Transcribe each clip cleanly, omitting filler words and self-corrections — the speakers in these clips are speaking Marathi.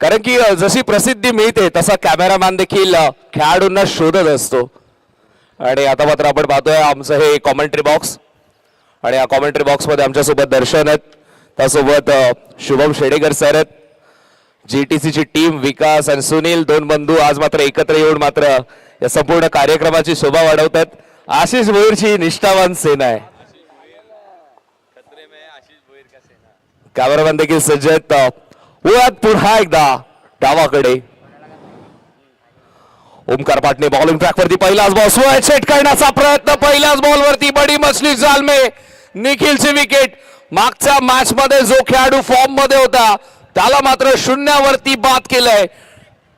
कारण की जशी प्रसिद्धी मिळते तसा कॅमेरामॅन देखील खेळाडूंना शोधत असतो. आणि आता मात्र आपण पाहतोय आमचं हे कॉमेंट्री बॉक्स आणि या कॉमेंट्री बॉक्समध्ये आमच्यासोबत दर्शन आहेत, त्यासोबत शुभम शेडेकर सर आहेत, जीटीसीची टीम विकास आणि सुनील दोन बंधू आज मात्र एकत्र येऊन मात्र या संपूर्ण कार्यक्रमाची शोभा वाढवतात. आशिष भोईरची निष्ठावान सेना आहे. कॅमेरामॅन देखील सज्ज आहेत. वळत पुन्हा एकदा डावाकडे ओमकार पाटणे बॉलिंग ट्रॅकवरती पहिलाच बॉल स्लोअर सेट करण्याचा प्रयत्न, पहिल्याच बॉलवरती बडी मछली जाल में निखिलची विकेट. मागच्या मॅच मध्ये जो खेळाडू फॉर्म मध्ये होता त्याला मात्र शून्यावरती बाद केलंय,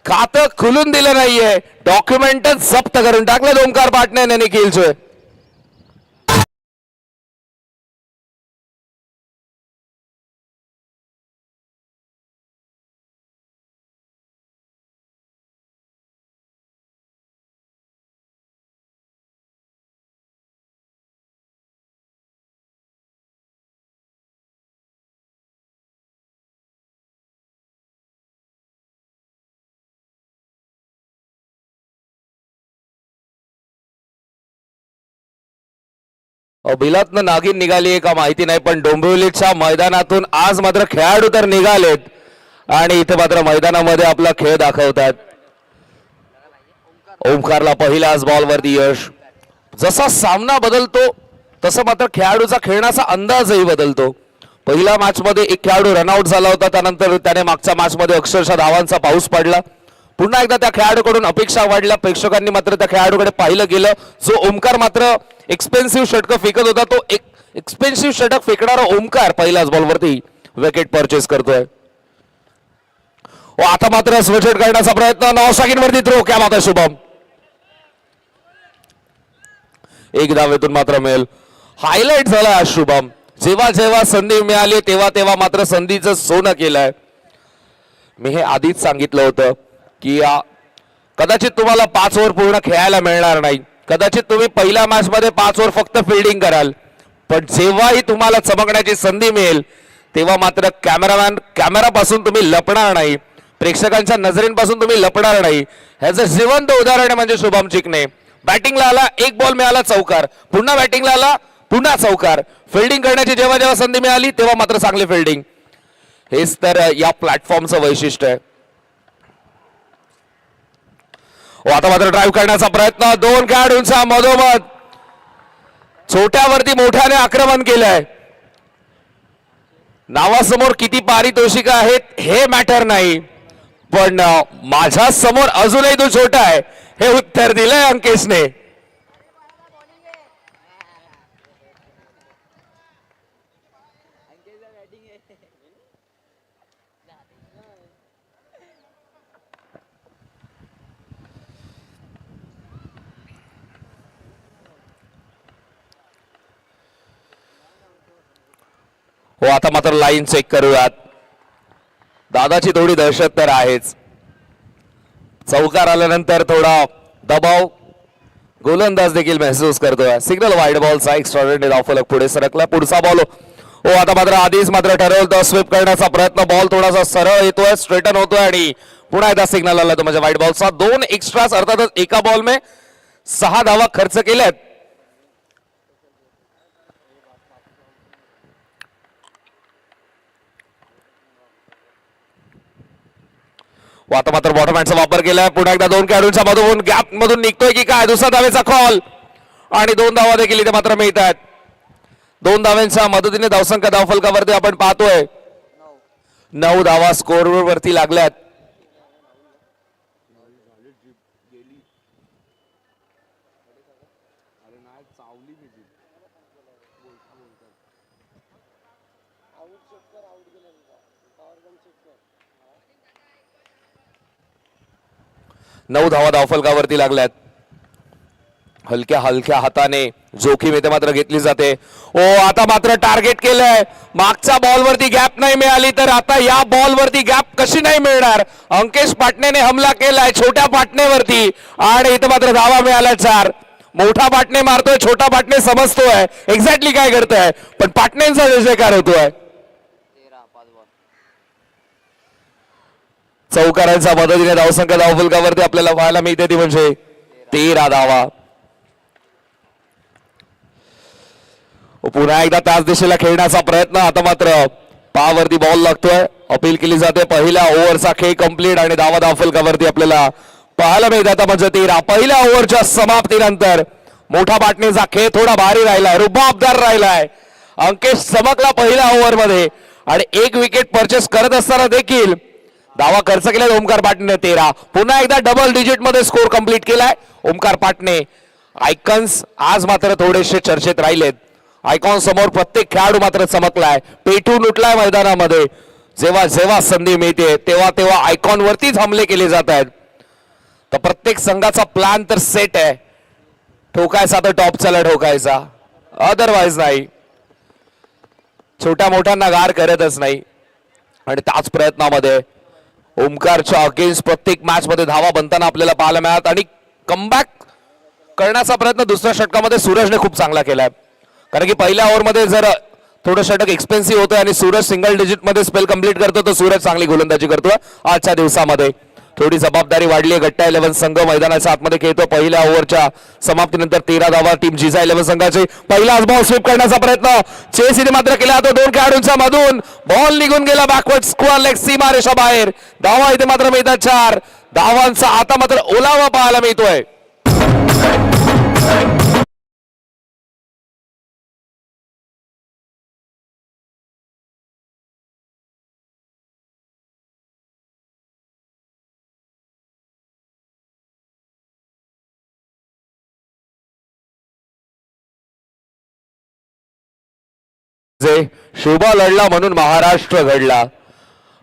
खातं खुलून दिलं नाहीये, डॉक्युमेंटच जप्त करून टाकले ओमकार पाटणेने निखिलचे. बिलातनं नागिन निघाली का माहिती नाही, पण डोंबिवलीच्या मैदानातून आज मात्र खेळाडू तर निघालेत आणि इथे मात्र मैदानामध्ये आपला खेळ दाखवतात. ओमकारला पहिल्याच बॉलवरती यश. जसा सामना बदलतो तसं मात्र खेळाडूचा खेळण्याचा अंदाजही बदलतो. पहिल्या मॅच मध्ये एक खेळाडू रनआउट झाला होता, त्यानंतर त्याने मागच्या मॅच मध्ये अक्षरशः धावांचा पाऊस पडला. पुन्हा एकदा त्या खेळाडूकडून अपेक्षा वाढल्या, प्रेक्षकांनी मात्र त्या खेळाडूकडे पाहिलं गेलं. जो ओमकार मात्र एक्सपेन्सिव्ह षटक फेकत होता, तो एक्सपेन्सिव्ह षटक फेकणारा ओमकार पहिल्याच बॉलवरती विकेट परचेस करतोय. आता मात्र स्वचेट करण्याचा प्रयत्न, नॉशाकीनवरती थ्रो, क्या बात आहे शुभम. एक धावेतून मात्र मिळेल. हायलाइट झाला आज शुभम. जेव्हा जेव्हा संधी मिळाली तेव्हा तेव्हा मात्र संधीचं सोनं केलंय. मी हे आधीच सांगितलं होतं की कदाचित तुम्हाला 5 ओव्हर पूर्ण खेळायला मिळणार नाही, कदाचित तुम्ही पहिल्या मॅच मध्ये 5 ओव्हर फक्त फिल्डिंग कराल, पण जेव्हाही तुम्हाला चमकण्याची संधी मिळेल तेव्हा मात्र कॅमेरापासून तुम्ही लपणार नाही, प्रेक्षकांच्या नजरेपासून तुम्ही लपणार नाही. ह्याचं जिवंत उदाहरण म्हणजे शुभम चिकणे. बॅटिंगला आला, एक बॉल मिळाला चौकार, पुन्हा बॅटिंगला आला, पुन्हा चौकार. फिल्डिंग करण्याची जेव्हा जेव्हा संधी मिळाली तेव्हा मात्र चांगली फिल्डिंग. हेच तर या प्लॅटफॉर्मचं वैशिष्ट्य आहे. आता मात्र ड्राईव्ह करण्याचा प्रयत्न, दोन खेळाडूंचा मधोमध छोट्यावरती मोठ्याने आक्रमण केलंय. नावासमोर किती पारितोषिक आहेत हे मॅटर नाही, पण माझ्या समोर अजूनही तो छोटा आहे हे उत्तर दिलंय अंकेशने. हो आता मात्र लाईन चेक करूयात. दादाची थोडी दहशत तर आहेच. चौकार आल्यानंतर थोडा दबाव गोलंदाज देखील महसूस करतोय. सिग्नल वाईड बॉलचा एक्स्ट्राऑर्डिनरी धावफलक पुढे सरकला. पुढचा बॉल हो आता मात्र आधीच मात्र ठरवलं स्वीप करण्याचा प्रयत्न. बॉल थोडासा सरळ येतोय, स्ट्रेटन होतोय आणि पुन्हा एकदा सिग्नल आला तो म्हणजे वाईड बॉलचा. 2 एक्स्ट्रास अर्थातच एका बॉल में 6 धावा खर्च केल्यात. आता मात्र बॉटम हँडचा वापर केलाय. पुन्हा एकदा 2 खेळाडूंच्या मधून गॅप मधून निघतोय की काय, दुसरा धावेचा कॉल आणि 2 धावा देखील इथे मात्र मिळतात. 2 धाव्यांच्या मदतीने धावसंख्या धावफलकावरती आपण पाहतोय 9 धावा स्कोर वरती लागल्यात. नऊ धावा धावफलकावरती लागल्यात. हलक्या हलक्या हाताने जोखीम इथे मात्र घेतली जाते. ओ आता मात्र टार्गेट केलंय. मागच्या बॉलवरती गॅप नाही मिळाली तर आता या बॉलवरती गॅप कशी नाही मिळणार. अंकेश पाटणेने हमला केलाय छोट्या पाटणेवरती आणि इथे मात्र धावा मिळाल्या 4. मोठा पाटणे मारतोय, छोटा पाटणे समजतोय एक्झॅक्टली काय करतोय, पण पाटणेंचा जयकार होतोय. चौकारांच्या मदतीने धावसंख्या धावफलकावरती आपल्याला पाहायला मिळते ती म्हणजे 13 धावा. पुन्हा एकदा त्याच दिशेला खेळण्याचा प्रयत्न. आता मात्र पावरती बॉल लागतोय. अपील केली जाते. पहिल्या ओव्हरचा खेळ कंप्लीट आणि धावा धावफलकावरती आपल्याला पाहायला मिळतात म्हणजे 13. पहिल्या ओव्हरच्या समाप्तीनंतर मोठा बाटणीचा खेळ थोडा भारी राहिलाय, रुबाबदार राहिलाय. अंकेश चमकला पहिल्या ओव्हर मध्ये आणि एक विकेट परचेस करत असताना देखील धावा खर्च केला ओमकार पाटणे 13. पुन्हा एकदा डबल डिजिट मध्ये स्कोर कंप्लीट केलाय ओमकार पाटणे. आयकॉन्स आज मात्र थोडेसे चर्चेत राहिलेत. आयकॉन समोर प्रत्येक खेळाडू मात्र चमकलाय, पेटून उठलाय मैदानामध्ये. जेव्हा जेव्हा संधी मिळते तेव्हा तेव्हा आयकॉन वरतीच हमले केले जात आहेत. तर प्रत्येक संघाचा प्लॅन तर सेट आहे. ठोकायचा तर टॉपच्याला ठोकायचा, अदरवाईज नाही. छोट्या मोठ्यांना गार करतच नाही. आणि त्याच प्रयत्नामध्ये ओमकारच्या अगेन्स्ट प्रत्येक मॅच मध्ये धावा बनताना आपल्याला पाहायला मिळतात. आणि कमबॅक करण्याचा प्रयत्न दुसऱ्या षटकामध्ये सूरजने खूप चांगला केलाय. कारण की पहिल्या ओव्हरमध्ये जर थोडं षटक एक्सपेन्सिव्ह होतं आणि सूरज सिंगल डिजिट मध्ये स्पेल कंप्लीट करतो तर सूरज चांगली गोलंदाजी करतोय. आजच्या दिवसामध्ये थोडी जबाबदारी वाढली. गट्टा 11 संघ मैदानाच्या आतमध्ये खेळतो. पहिल्या ओव्हरच्या समाप्तीनंतर 13 धावा टीम जिजा 11 संघाची. पहिला बॉल स्वीप करण्याचा प्रयत्न चेसिने मात्र केला. तो दोन खेळाडूंच्या मधून बॉल निघून गेला बॅकवर्ड स्क्वेअर लेग सीमा रेषा बाहेर. धावा इथे मात्र मिळतात 4 धावांचा आता मात्र ओलावा पाहायला मिळतोय. शोभा लढला म्हणून महाराष्ट्र घडला.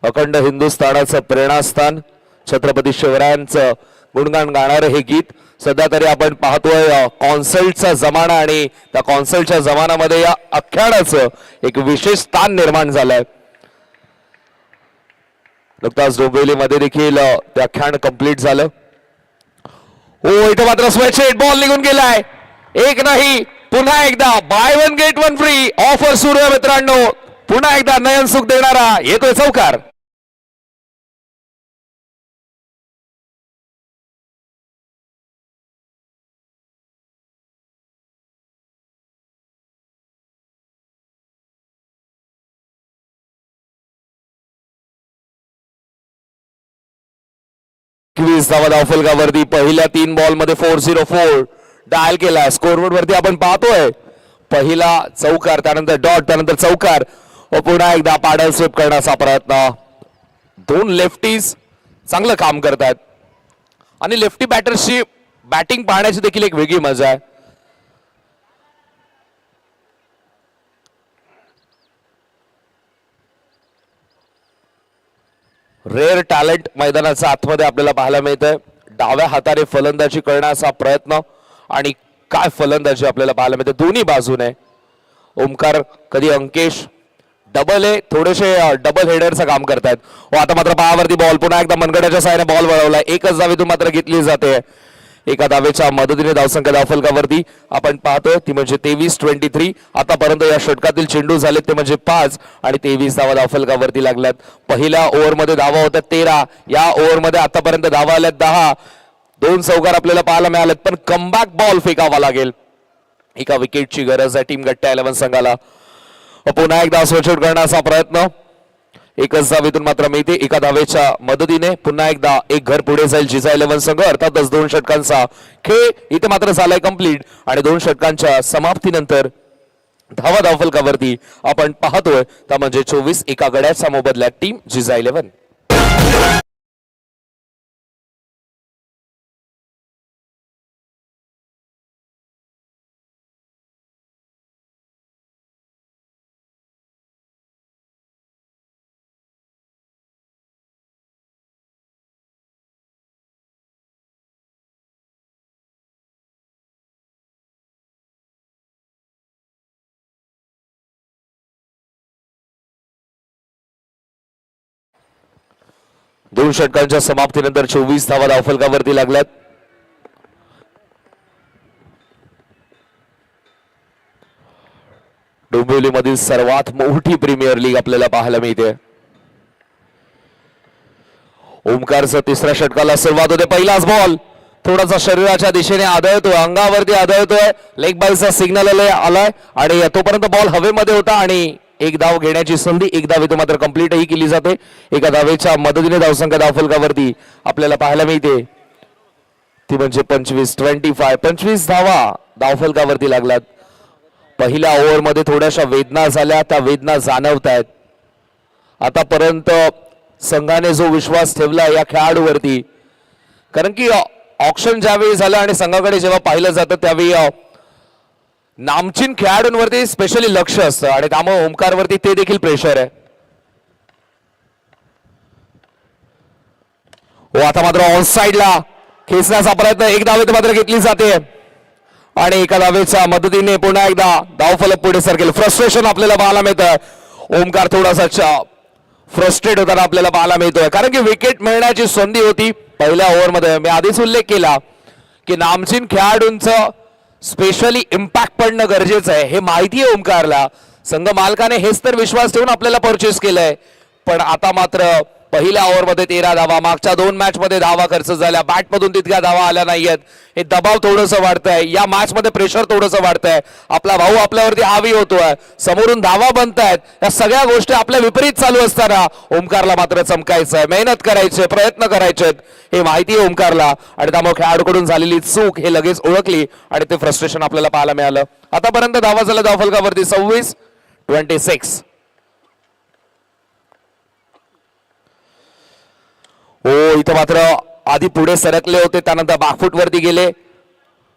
अखंड हिंदुस्थानाचं प्रेरणास्थान छत्रपती शिवरायांचं गुणगान गाणारं हे गीत. सध्या तरी आपण पाहतोय कॉन्सर्टचा जमाना आणि त्या कॉन्सर्टच्या जमान्यामध्ये या आख्यानाचं एक विशेष स्थान निर्माण झालंय. नुकताच डोंबिवलीमध्ये देखील ते आख्यान कंप्लीट झालं. हो इथं मात्र स्वेच बॉल निघून गेलाय. एक नाही पुन्हा एकदा बाय 1 गेट 1 फ्री ऑफर सुरू आहे मित्रांनो. पुन्हा एकदा नयन सुख देणारा येतोय चौकार. धावा धावफलकावरती पहिल्या 3 बॉल मध्ये 404 डायल केला. स्कोरबोर्ड वरती आपण पाहतोय पहिला चौकार, त्यानंतर डॉट, त्यानंतर चौकार. पुन्हा एकदा पाडल स्वीप करण्याचा प्रयत्न. 2 लेफ्टीज चांगलं काम करतात आणि लेफ्टी बॅटर्सची बॅटिंग पाहण्याची देखील एक वेगळी मजा आहे. रेअर टॅलेंट मैदानाच्या आतमध्ये आपल्याला पाहायला मिळतंय. डाव्या हाताने फलंदाजी करण्याचा प्रयत्न आणि काय फलंदाजी आपल्याला पाहायला मिळते दोन्ही बाजूने. ओमकार कधी अंकेश डबल आहे, थोडेसे डबल हेडरचं काम करतायत. आता मात्र पायावरती बॉल पुन्हा एकदा मनगड्याच्या साहाय्याने बॉल वळवलाय. एकच धावेतून मात्र घेतली जाते. एका धावेच्या मदतीने धावसंख्या धावफलकावरती आपण पाहतोय ती म्हणजे 23-23. आतापर्यंत या षटकातील चेंडू झालेत ते म्हणजे 5 आणि 23 धावा धावफलकावरती लागल्यात. पहिल्या ओव्हरमध्ये धावा होत्या 13, या ओव्हरमध्ये आतापर्यंत धावा आल्यात 10. 2 चौकार आपल्याला पाहायला मिळालेत पण कमबॅक बॉल फेकावा लागेल. एका विकेटची गरज आहे टीम गट्टा 11 संघाला. पुन्हा एकदा स्वचोट करण्याचा प्रयत्न. एकच धावेतून मात्र मिळते. एका धावेच्या मदतीने पुन्हा एकदा एक घर पुढे जाईल जिजा 11 संघ. अर्थातच 2 षटकांचा खेळ इथे मात्र झालाय कंप्लीट आणि 2 षटकांच्या समाप्तीनंतर धावा धावफलकावरती आपण पाहतोय त्या म्हणजे 24 एका गड्याच्या मोबदल्यात टीम जिजा 11. दोन षटकांच्या समाप्तीनंतर 24 धावा धावफलकावरती लागल्यात. डोंबिवलीमधील सर्वात मोठी प्रीमियर लीग आपल्याला पाहायला मिळते. ओमकारचं तिसऱ्या षटकाला सुरुवात होते. पहिलाच बॉल थोडासा शरीराच्या दिशेने आदळतोय, अंगावरती आदळतोय, लेग बायचा सिग्नल आलाय आणि तोपर्यंत बॉल हवेमध्ये होता आणि एक धाव घेण्याची संधी. एक धाव इथे मात्र कंप्लीटही केली जाते. एका धावेच्या मदतीने धावसंख्या धावफलकावरती आपल्याला पाहायला मिळते ती म्हणजे 25 धावा धावफलकावरती लागलात. पहिल्या ओव्हरमध्ये थोड्याशा वेदना झाल्या, त्या वेदना जाणवत आहेत. आतापर्यंत संघाने जो विश्वास ठेवला या खेळाडूवरती, कारण की ऑक्शन ज्यावेळी झालं आणि संघाकडे जेव्हा पाहिलं जातं त्यावेळी नामचीन खेळाडूंवरती स्पेशली लक्ष असतं आणि त्यामुळे ओमकारवरती ते देखील प्रेशर आहे. हो, आता मात्र ऑन साइडला खेचण्याचा प्रयत्न, एक धावेत मात्र घेतली जाते आणि एका धावेच्या मदतीने पुन्हा एकदा धावफलक पुढे सरकेल. फ्रस्ट्रेशन आपल्याला पाहायला मिळतं. ओमकार थोडासा फ्रस्ट्रेट होताना आपल्याला पाहायला मिळतोय, कारण की विकेट मिळण्याची संधी होती पहिल्या ओव्हरमध्ये. मी आधीच उल्लेख केला की नामचीन खेळाडूंचं स्पेशली इम्पॅक्ट पडणं गरजेचं आहे, हे माहिती आहे ओमकारला. संघ मालकाने हेच तर विश्वास ठेवून आपल्याला परचेस केलंय. पण आता मात्र पहिल्या ओव्हरमध्ये 13 धावा, मागच्या 2 मॅच मध्ये धावा खर्च झाल्या, बॅटमधून तितक्या धावा आल्या नाहीयेत. हे दबाव थोडंसं वाढतंय, या मॅच मध्ये प्रेशर थोडंसं वाढतंय. आपला भाऊ आपल्यावरती हावी होतोय, समोरून धावा बनतायत. या सगळ्या गोष्टी आपल्या विपरीत चालू असताना ओमकारला मात्र चमकायचंय, मेहनत करायचे, प्रयत्न करायचे, हे माहिती आहे ओमकारला. आणि त्यामुळे खेळाडूकडून झालेली चूक हे लगेच ओळखली आणि ते फ्रस्ट्रेशन आपल्याला पाहायला मिळालं. आतापर्यंत धावा झाल्या धावफलकावरती 26. हो, इथं मात्र आधी पुढे सरकले होते, त्यानंतर बॅकफूट वरती गेले.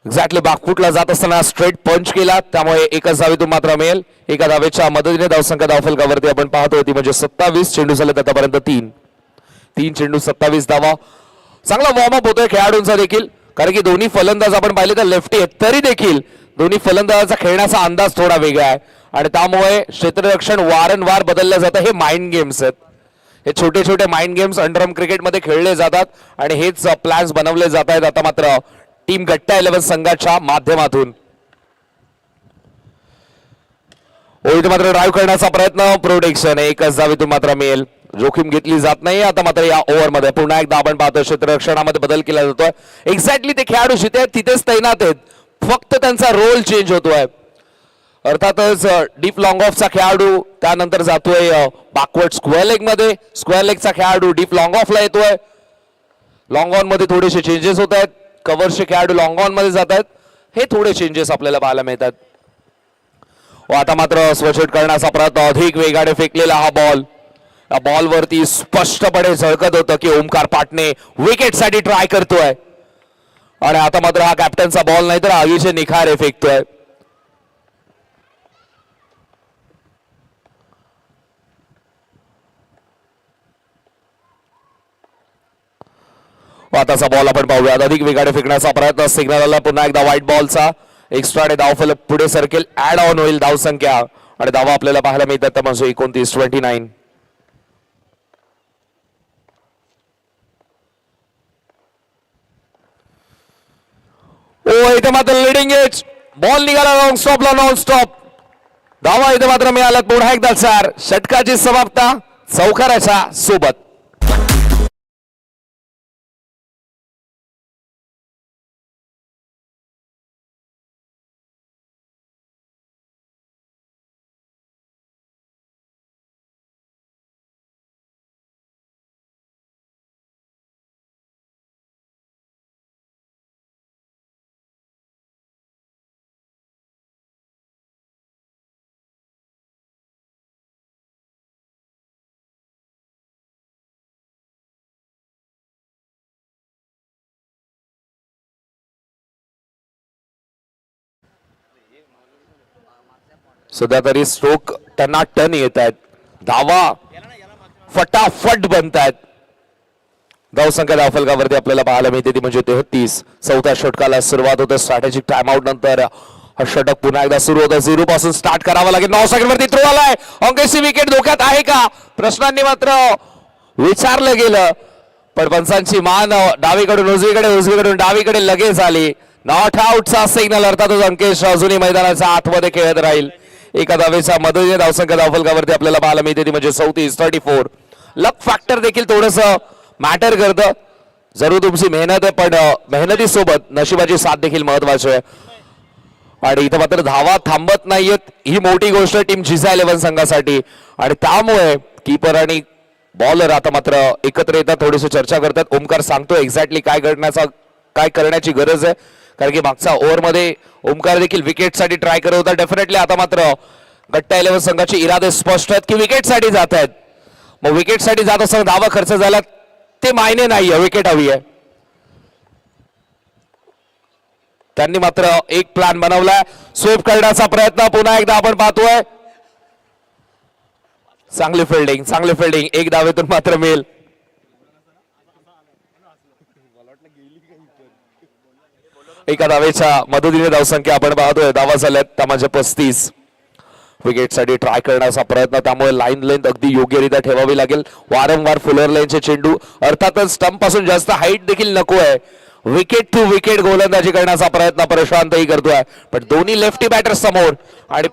एक्झॅक्टली बॅकफूटला जात असताना स्ट्रेट पंच केला, त्यामुळे एकच धावेतून मात्र मिळेल. एका धावेच्या मदतीने धावसंख्या धावफलकावरती आपण पाहतो होती म्हणजे 27 चेंडू झाले आतापर्यंत. 3 चेंडू 27 धावा. चांगला वॉर्मअप होतोय खेळाडूंचा देखील, कारण की दोन्ही फलंदाज आपण पाहिले तर लेफ्टी आहेत, तरी देखील दोन्ही फलंदाजाचा खेळण्याचा अंदाज थोडा वेगळा आहे आणि त्यामुळे क्षेत्ररक्षण वारंवार बदललं जातं. हे माइंड गेम्स आहेत, हे छोटे छोटे माइंड गेम्स अंडरआर्म क्रिकेटमध्ये खेळले जातात आणि हेच प्लॅन्स बनवले जात आहेत आता मात्र टीम गट्टा 11 संघाच्या माध्यमातून. इथे मात्र ड्राईव्ह करण्याचा प्रयत्न, प्रोटेक्शन, एकच धावेतून मात्र मिळेल. जोखीम घेतली जात नाही. आता मात्र या ओव्हरमध्ये पुन्हा एकदा आपण पाहतो क्षेत्ररक्षणामध्ये बदल केला जातोय. एक्झॅक्टली ते खेळाडू जिथे आहेत तिथेच तैनात आहेत, फक्त त्यांचा रोल चेंज होतोय. अर्थातच डीप लॉंग ऑफचा खेळाडू त्यानंतर जातोय बॅकवर्ड स्क्वेअर लेग मध्ये, स्क्वेअर लेगचा खेळाडू डीप लॉंग ऑफला येतोय. लॉंग ऑन मध्ये थोडेसे चेंजेस होत आहेत, कव्हरचे खेळाडू लॉंग ऑन मध्ये जात आहेत, हे थोडे चेंजेस आपल्याला पाहायला मिळतात. आता मात्र स्वच्छट करण्याचा प्रयत्न, अधिक वेगाने फेकलेला हा बॉल, या बॉल वरती स्पष्टपणे झळकत होतं की ओमकार पाटणे विकेट साठी ट्राय करतोय आणि आता मात्र हा कॅप्टनचा बॉल नाही तर आगीचे निखारे फेकतोय. आताचा बॉल आपण पाहूया. अधिक वेगाने फेकण्याचा प्रयत्न, सिग्नल आला पुन्हा एकदा व्हाईट बॉलचा. एक्स्ट्राने धावफलक पुढे सरकेल, ऍड ऑन होईल धावसंख्या आणि धावा आपल्याला पाहायला मिळतात तर म्हणजे 29. इथे मात्र लिडिंग एज, बॉल निघाला लॉंग स्टॉपला, नॉन स्टॉप धावा इथे मात्र मिळाला. पुन्हा एकदा 4 षटकाची समाप्ता चौकाराच्या सोबत. सध्या तरी स्ट्रोक टनाटन येत आहेत, धावा फटाफट बनत आहेत. धावसंख्या धावफलकावरती आपल्याला पाहायला मिळते ती म्हणजे 33. चौथ्या षटकाला सुरुवात होते. स्ट्रॅटेजिक टाइम आउट नंतर हा षटक पुन्हा एकदा सुरू होतं. 0 पासून स्टार्ट करावा लागेल. 9 सेकंड वरती थ्रो आलाय. अंकेशची विकेट धोक्यात आहे का, प्रश्नांनी मात्र विचारलं गेलं पण पंचांची मान डावीकडून उजवीकडे, उजवीकडून डावीकडे लगेच आली. नॉट आउटचा सिग्नल. अर्थातच अंकेश अजूनही मैदानाच्या आतमध्ये खेळत राहील. एका धावेच्या मदतीने धावसंख्या धावफलकावरती आपल्याला पाहायला मिळते ती म्हणजे 34. लक फॅक्टर देखील थोडंसं मॅटर करतं. जरूर तुमची मेहनत आहे, पण मेहनतीसोबत नशिबाची साथ देखील महत्वाची आहे. आणि इथं मात्र धावा थांबत नाहीयेत, ही मोठी गोष्ट टीम जिजा 11 संघासाठी. आणि त्यामुळे कीपर आणि बॉलर आता मात्र एकत्र येतात, थोडीशी चर्चा करतात. ओमकार सांगतो एक्झॅक्टली काय करण्याची गरज आहे, कारण की मागच्या ओव्हरमध्ये ओमकार देखील विकेटसाठी ट्राय करत होता. डेफिनेटली आता मात्र गट्टा 11 संघाचे इरादे स्पष्ट आहेत की विकेटसाठी जात आहेत. मग विकेटसाठी जात असताना धावा खर्च झाला ते मायने नाहीये, विकेट हवी आहे. त्यांनी मात्र एक प्लॅन बनवलाय, स्वीप करण्याचा प्रयत्न पुन्हा एकदा आपण पाहतोय. चांगली फिल्डिंग एक धावेतून मात्र मिळेल. एका धावेच्या मदतीने धावसंख्या आपण पाहतोय, धावा झाल्यात त्या म्हणजे 35. विकेटसाठी ट्राय करण्याचा प्रयत्न, त्यामुळे लाईन लेंथ अगदी योग्यरित्या ठेवावी लागेल. वारंवार फुलर लाईनचे चेंडू, अर्थातच स्टंप पासून जास्त हाईट देखील नको आहे. विकेट टू विकेट गोलंदाजी करण्याचा प्रयत्न प्रशांतही करतोय, पण दोन्ही लेफ्टी बॅटर समोर. आणि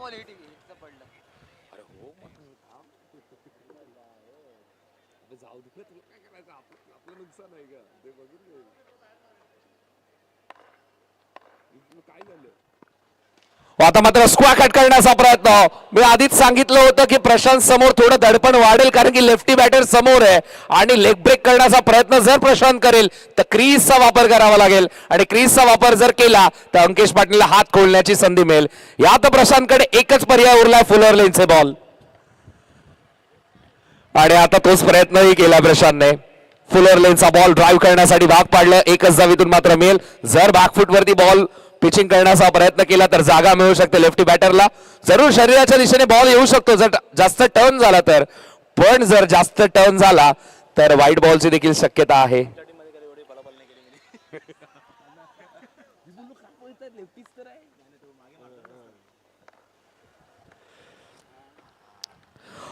आता मात्र स्क्वॅ कट करण्याचा प्रयत्न. मी आधीच सांगितलं होतं की प्रशांत समोर थोडं दडपण वाढेल, कारण की लेफ्टी बॅटर समोर आहे. आणि लेग ब्रेक करण्याचा प्रयत्न जर प्रशांत करेल तर क्रीजचा वापर करावा लागेल, आणि क्रीजचा वापर जर केला तर अंकेश पाटीलला हात खोलण्याची संधी मिळेल. यात प्रशांतकडे एकच पर्याय उरलाय, फुलर लेनचे बॉल. आणि आता तोच प्रयत्नही केला प्रशांतने. फुलर लेनचा बॉल ड्राईव्ह करण्यासाठी भाग पाडलं, एकच धावेतून मात्र मिळेल. जर बॅकफूट वरती बॉल पिचिंग करण्याचा प्रयत्न केला तर जागा मिळू शकते लेफ्टी बॅटरला. जरूर शरीराच्या दिशेने बॉल येऊ शकतो जर जास्त टर्न झाला तर, पण जर जास्त टर्न झाला तर वाईट बॉलची देखील शक्यता आहे.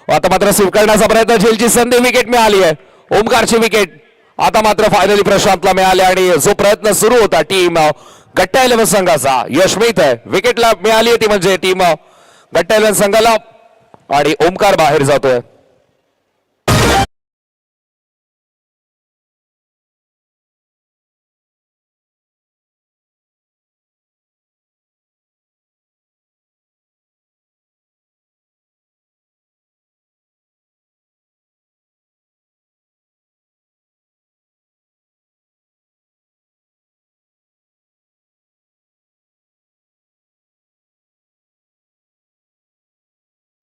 आता मात्र स्वीकारण्याचा प्रयत्न, झेलची संधी, विकेट मिळाली आहे. ओमकारची विकेट आता मात्र फायनली प्रशांतला मिळाली. आणि जो प्रयत्न सुरू होता टीम गट्टा 11 संघाचा, यश मिळत आहे. विकेटला मिळाली आहे ती म्हणजे टीम गट्टा 11 संघाला. आणि ओमकार बाहेर जातोय.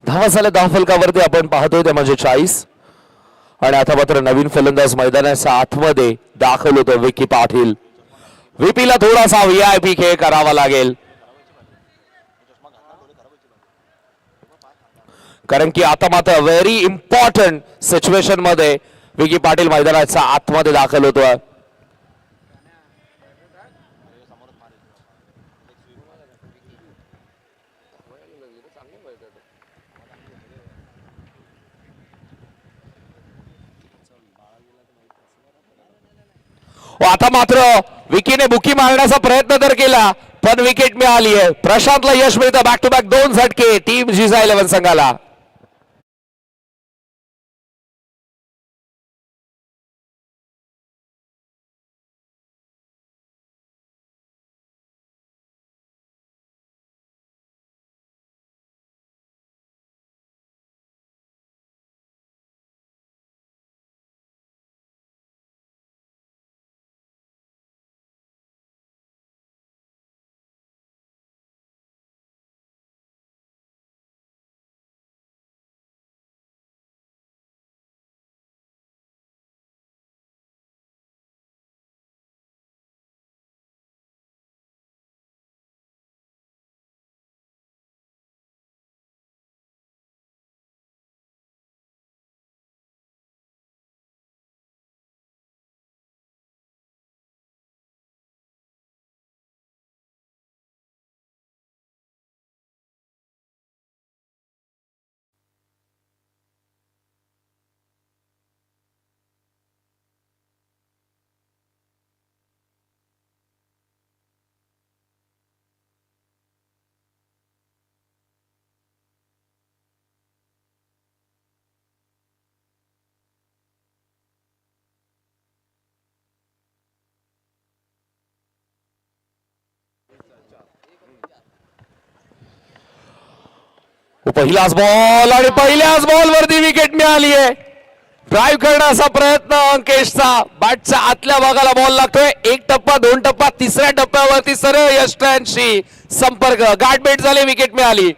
धावा झाल्या धाव फलकावरती आपण पाहतोय ते म्हणजे 40. आणि आता मात्र नवीन फलंदाज मैदानाच्या आतमध्ये दाखल होतो विकी पाटील. व्हीपीला थोडासा व्हीआयपी खेळ करावा लागेल, कारण की आता मात्र व्हेरी इम्पॉर्टंट सिच्युएशन मध्ये विकी पाटील मैदानाच्या आतमध्ये दाखल होतोय. आता मात्र विकीने बुकी मारण्याचा प्रयत्न तर केला, पण विकेट मिळाली आहे. प्रशांतला यश मिळतं, बॅक टू बॅक 2 झटके टीम जिजा 11 संघाला. पहिलाच बॉल आणि पहिल्याच बॉल वरती विकेट मिळाली आहे. ड्राईव्ह करण्याचा प्रयत्न अंकेशचा, बॅटच्या आतल्या भागाला बॉल लागतोय. एक टप्पा, दोन टप्पा, तिसऱ्या टप्प्यावरती सरळ यष्टांशी संपर्क, गाठभेट झाली, विकेट मिळाली.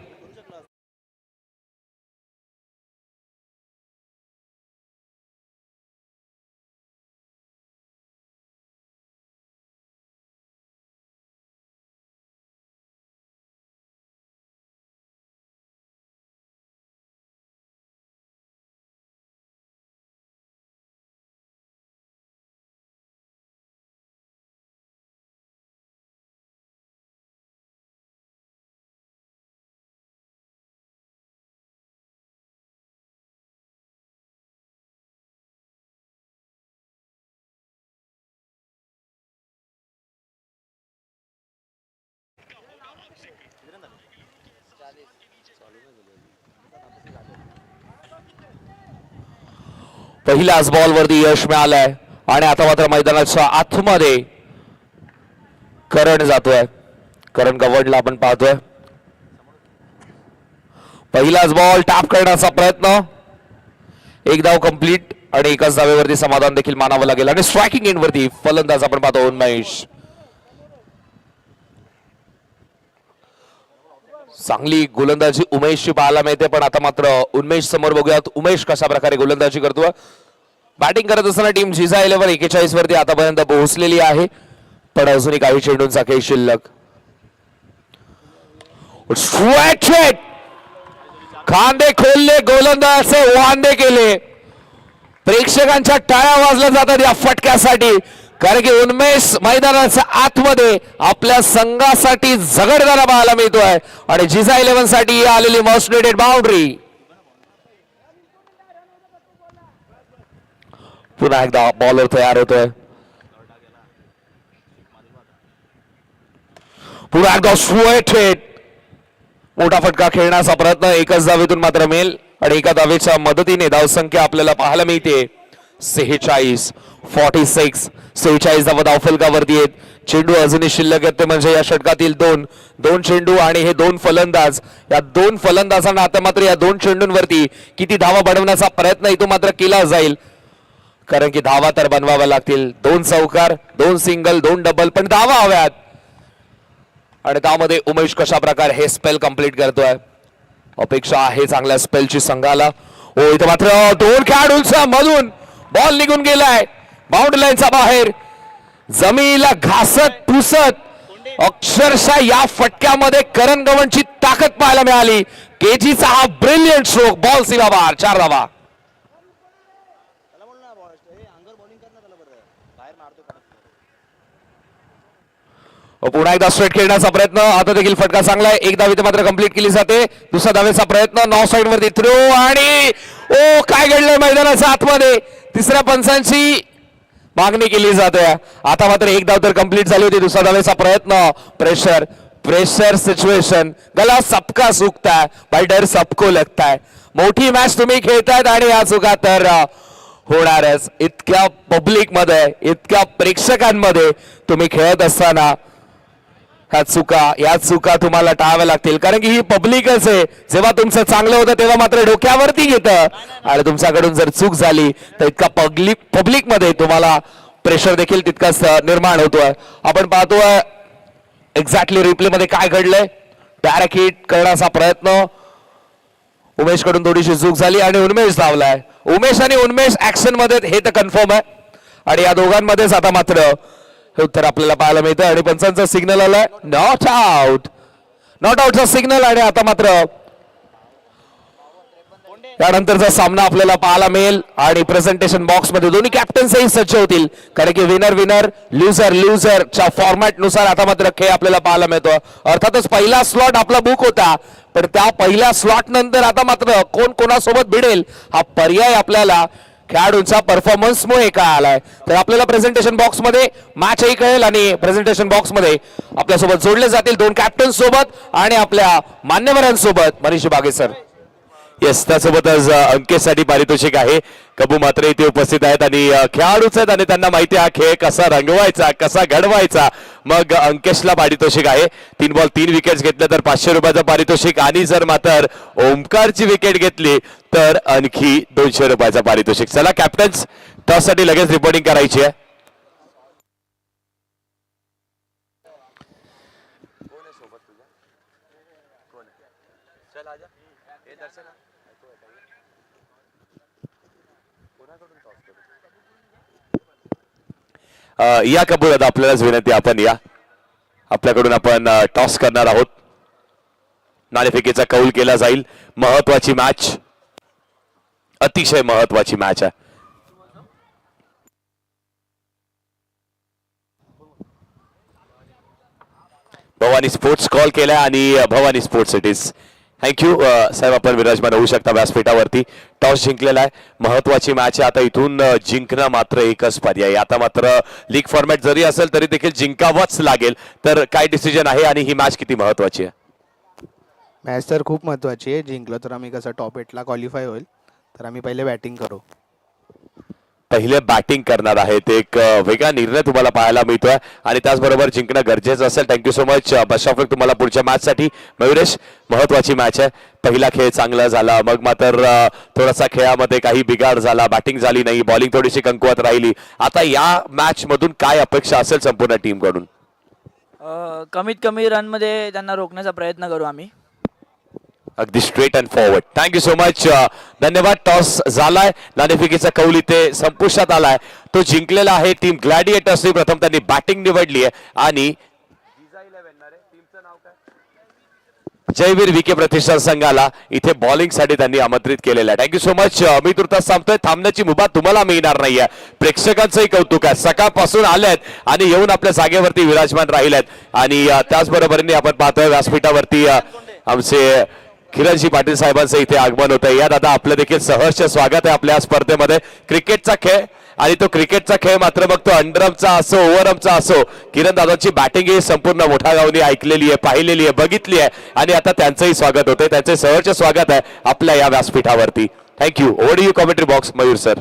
पहिल्याच बॉल वरती यश मिळालंय आणि आता मात्र मैदानाच्या आतमध्ये करण जातोय. करण गवडला आपण पाहतोय. पहिलाच बॉल टॅप करण्याचा प्रयत्न, एक धाव कंप्लीट आणि एकाच धावेवरती समाधान देखील मानावं लागेल. आणि स्ट्रायकिंग एंड वरती फलंदाज आपण पाहतो उन्मेष. चांगली गोलंदाजी उमेशची पाहायला मिळते, पण आता मात्र उन्मेष समोर बघूयात उमेश कशा प्रकारे गोलंदाजी करतोय. बॅटिंग करत असताना टीम जिजा 11 41 वरती आतापर्यंत पोहोचलेली आहे, पण अजूनही काही चेंडूंचा खेळ शिल्लक. खांदे खोलले, गोलंदाजाचे वांदे केले. प्रेक्षकांच्या टाळ्या वाजल्या जातात या फटक्यासाठी, कारण की उन्मेष मैदानाच्या आतमध्ये आपल्या संघासाठी झगडताना पाहायला मिळतोय आणि जिजा 11 साठी आलेली मोस्ट नीडेड बाउंड्री. पुन्हा एकदा बॉलर तयार होतोय. पुन्हा एकदा स्ट्रेट मोठा फटका खेळण्याचा प्रयत्न, एकच धावेतून मात्र मिळेल आणि एका धावेच्या मदतीने धावसंख्या आपल्याला पाहायला मिळते 46 46. 46 धावा धावफलकावरती आहेत. चेंडू अजूनही शिल्लक आहेत, ते म्हणजे या षटकातील दोन चेंडू आणि हे दोन फलंदाज. या दोन फलंदाजांना आता मात्र या दोन चेंडूंवरती किती धावा बनवण्याचा प्रयत्न इथून मात्र केला जाईल, कारण की धावा तर बनवाव्या लागतील. 2 चौकार, 2 सिंगल, 2 डबल, पण धावा हव्यात. आणि त्यामध्ये उमेश कशा प्रकारे हे स्पेल कंप्लीट करतोय, अपेक्षा आहे चांगल्या स्पेलची संघाला. ओ इथे मात्र 2 खेळाडूंचा मधून बॉल निघून गेलाय बाउंड्री लाईनचा बाहेर. जमिनीला घासत पुसत अक्षरशः या फटक्यामध्ये करण गवंडची ताकद पाहायला मिळाली. केजीचा हा ब्रिलियंट स्ट्रोक, बॉल सीमा बाहेर, 4 धावा. पुन्हा एकदा स्ट्रेट खेळण्याचा प्रयत्न, आता देखील फटका चांगला आहे. एक धाव इथे मात्र कंप्लीट केली जाते. दुसऱ्या धावेचा प्रयत्न, नॉ साइड वरती थ्रो आणि ओ काय घडलंय मैदानाच्या आतमध्ये. तिसऱ्या पंचांची मागणी केली जाते. आता मात्र एक धाव तर कंप्लीट झाली होती. दुसऱ्या धावेचा प्रयत्न, प्रेशर सिच्युएशन, गला सबका सूखता है भाई, डर सबको लगता है. मोठी मॅच तुम्ही खेळतायत आणि या चुका तर होणारच. इतक्या पब्लिक मध्ये, इतक्या प्रेक्षकांमध्ये तुम्ही खेळत असताना या चुका तुम्हाला टाळाव्या लागतील, कारण की ही पब्लिकच आहे. जेव्हा तुमचं चांगलं होतं तेव्हा मात्र डोक्यावरती घेतं आणि तुमच्याकडून जर चूक झाली तर इतका पब्लिक मध्ये तुम्हाला प्रेशर देखील तितकाच निर्माण होतोय. आपण पाहतोय एक्झॅक्टली रिप्ले मध्ये काय घडलंय. डायरेक्ट हिट करण्याचा प्रयत्न, उमेश कडून थोडीशी चूक झाली आणि उन्मेष धावलाय. उमेश आणि उन्मेष ऍक्शन मध्ये हे तर कन्फर्म आहे आणि या दोघांमध्येच आता मात्र हे उत्तर आपल्याला पाहायला मिळतं आणि पंचांचा सिग्नल आलाय नॉट आउटचा सिग्नल. आणि आता मात्र त्यानंतरचा सामना आपल्याला पाहायला मिळेल आणि प्रेझेंटेशन बॉक्स मध्ये दोन्ही कॅप्टन्सही सज्ज होतील, कारण की विनर लुझरच्या फॉर्मॅट नुसार आता मात्र खेळ आपल्याला पाहायला मिळतो. अर्थातच पहिला स्लॉट आपला बुक होता, पण त्या पहिल्या स्लॉट नंतर आता मात्र कोण कोणासोबत भिडेल हा पर्याय आपल्याला खेळाडूंचा परफॉर्मन्समुळे काय आलाय. तर आपल्याला प्रेझेंटेशन बॉक्स मध्ये मॅचही कळेल आणि प्रेझेंटेशन बॉक्स मध्ये आपल्यासोबत जोडले जातील 2 कॅप्टन सोबत आणि आपल्या मान्यवरांसोबत. मनीष बागे सर, येस, त्यासोबतच अंकेशसाठी पारितोषिक आहे. कबू मात्र इथे उपस्थित आहेत आणि खेळाडूच आहेत आणि त्यांना माहिती आहे हा खेळ कसा रंगवायचा, कसा घडवायचा. मग अंकेशला पारितोषिक आहे. 3 बॉल 3 विकेट्स घेतल्या तर 500 रुपयाचं पारितोषिक आणि जर मात्र ओमकारची विकेट घेतली तर आणखी 200 रुपयाचं पारितोषिक. चला कॅप्टन्स, टॉससाठी लगेच रिपोर्टिंग करायची आहे. या कबूल आता आपल्यालाच विनंती, आपण या. आपल्याकडून आपण टॉस करणार आहोत. नाणेफेकीचा कौल केला जाईल. महत्वाची मॅच, अतिशय महत्वाची मॅच आहे. भवानी स्पोर्ट्स कॉल केला आणि Bhavani sports it is. Thank you साहेब, आपण विराजमान होऊ शकता व्यासपीठावरती. टॉस जिंकलेला आहे, महत्वाची मॅच आहे. आता इथून जिंकणं मात्र एकच पर्याय. आता मात्र लीग फॉर्मॅट जरी असेल तरी देखील जिंकावंच लागेल. तर काय डिसिजन आहे आणि ही मॅच किती महत्वाची आहे? मॅच तर खूप महत्त्वाची आहे. जिंकलो तर आम्ही कसं टॉप 8ला क्वालिफाय होईल. तर आम्ही पहिले बॅटिंग करू. पहिले बॅटिंग करणार आहेत. एक वेगळा निर्णय तुम्हाला पाहायला मिळतोय आणि त्याचबरोबर जिंकणं गरजेचं असेल. Thank you so much. Best of luck तुम्हाला पुढच्या मॅचसाठी. मयुरेश, महत्वाची मॅच आहे. पहिला खेळ चांगला झाला, मग मात्र थोडासा खेळामध्ये काही बिघाड झाला, बॅटिंग झाली नाही, बॉलिंग थोडीशी कमकुवत राहिली. आता या मॅच मधून काय अपेक्षा असेल संपूर्ण टीम कडून? कमीत कमी रन मध्ये त्यांना रोखण्याचा प्रयत्न करू आम्ही. अगदी straight and forward. Thank you so much. धन्यवाद. टॉस झालाय, नाणेफेकीचा कौल इथे संपुष्टात आलाय. तो जिंकलेला आहे टीम ग्लॅडिएटर्सनी. प्रथम त्यांनी बॅटिंग निवडली आहे आणि जयवीर विखे प्रतिष्ठान संघाला इथे बॉलिंग साठी त्यांनी आमंत्रित केलेलं आहे. Thank you so much. मी तुर्तास थांबतोय. थांबण्याची मुभा तुम्हाला मिळणार नाहीये. प्रेक्षकांचंही कौतुक आहे, सकाळपासून आलेत आणि येऊन आपल्या जागेवरती विराजमान राहिलेत. आणि त्याचबरोबरीने आपण पाहतोय व्यासपीठावरती आमचे किरणजी पाटील साहेबांचं इथे आगमन होतं. या दादा, आपलं देखील सहर्ष स्वागत आहे आपल्या स्पर्धेमध्ये. क्रिकेटचा खेळ आणि तो क्रिकेटचा खेळ मात्र मग तो अंडरआर्मचा असो, ओव्हरआर्मचा असो, किरण दादांची बॅटिंग ही संपूर्ण मोठ्या गावनी ऐकलेली आहे, पाहिलेली आहे, बघितली आहे आणि आता त्यांचंही स्वागत होतंय. त्यांचे सहर्ष स्वागत आहे आपल्या या व्यासपीठावरती. Thank you. Over you commentary box Mayur sir.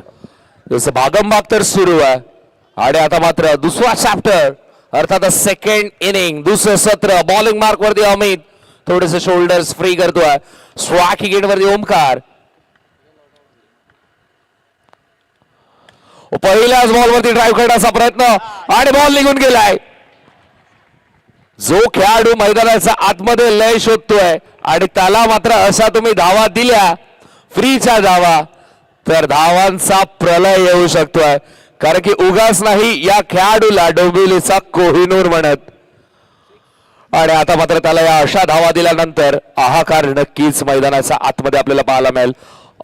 जसं भागमभाग तर सुरू आहे आणि आता मात्र दुसरा चॅप्टर अर्थात सेकंड इनिंग, दुसरं सत्र. बॉलिंग मार्क वरती अमित थोडेसे शोल्डर्स फ्री करतोय. स्ट्राइक विकेट वरती ओमकार. पहिल्याच बॉलवरती ड्राईव्ह करण्याचा प्रयत्न आणि बॉल निघून गेलाय. जो खेळाडू मैदानाच्या आतमध्ये लय शोधतोय आणि त्याला मात्र अशा तुम्ही धावा दिल्या, फ्रीच्या धावा, तर धावांचा प्रलय येऊ शकतोय. कारण की उगाच नाही या खेळाडूला डोंबिवलीचा कोहिनूर म्हणत. आणि आता मात्र त्याला या अशा धावा दिल्यानंतर हाहाकार नक्कीच मैदानाच्या आतमध्ये आपल्याला पाहायला मिळेल.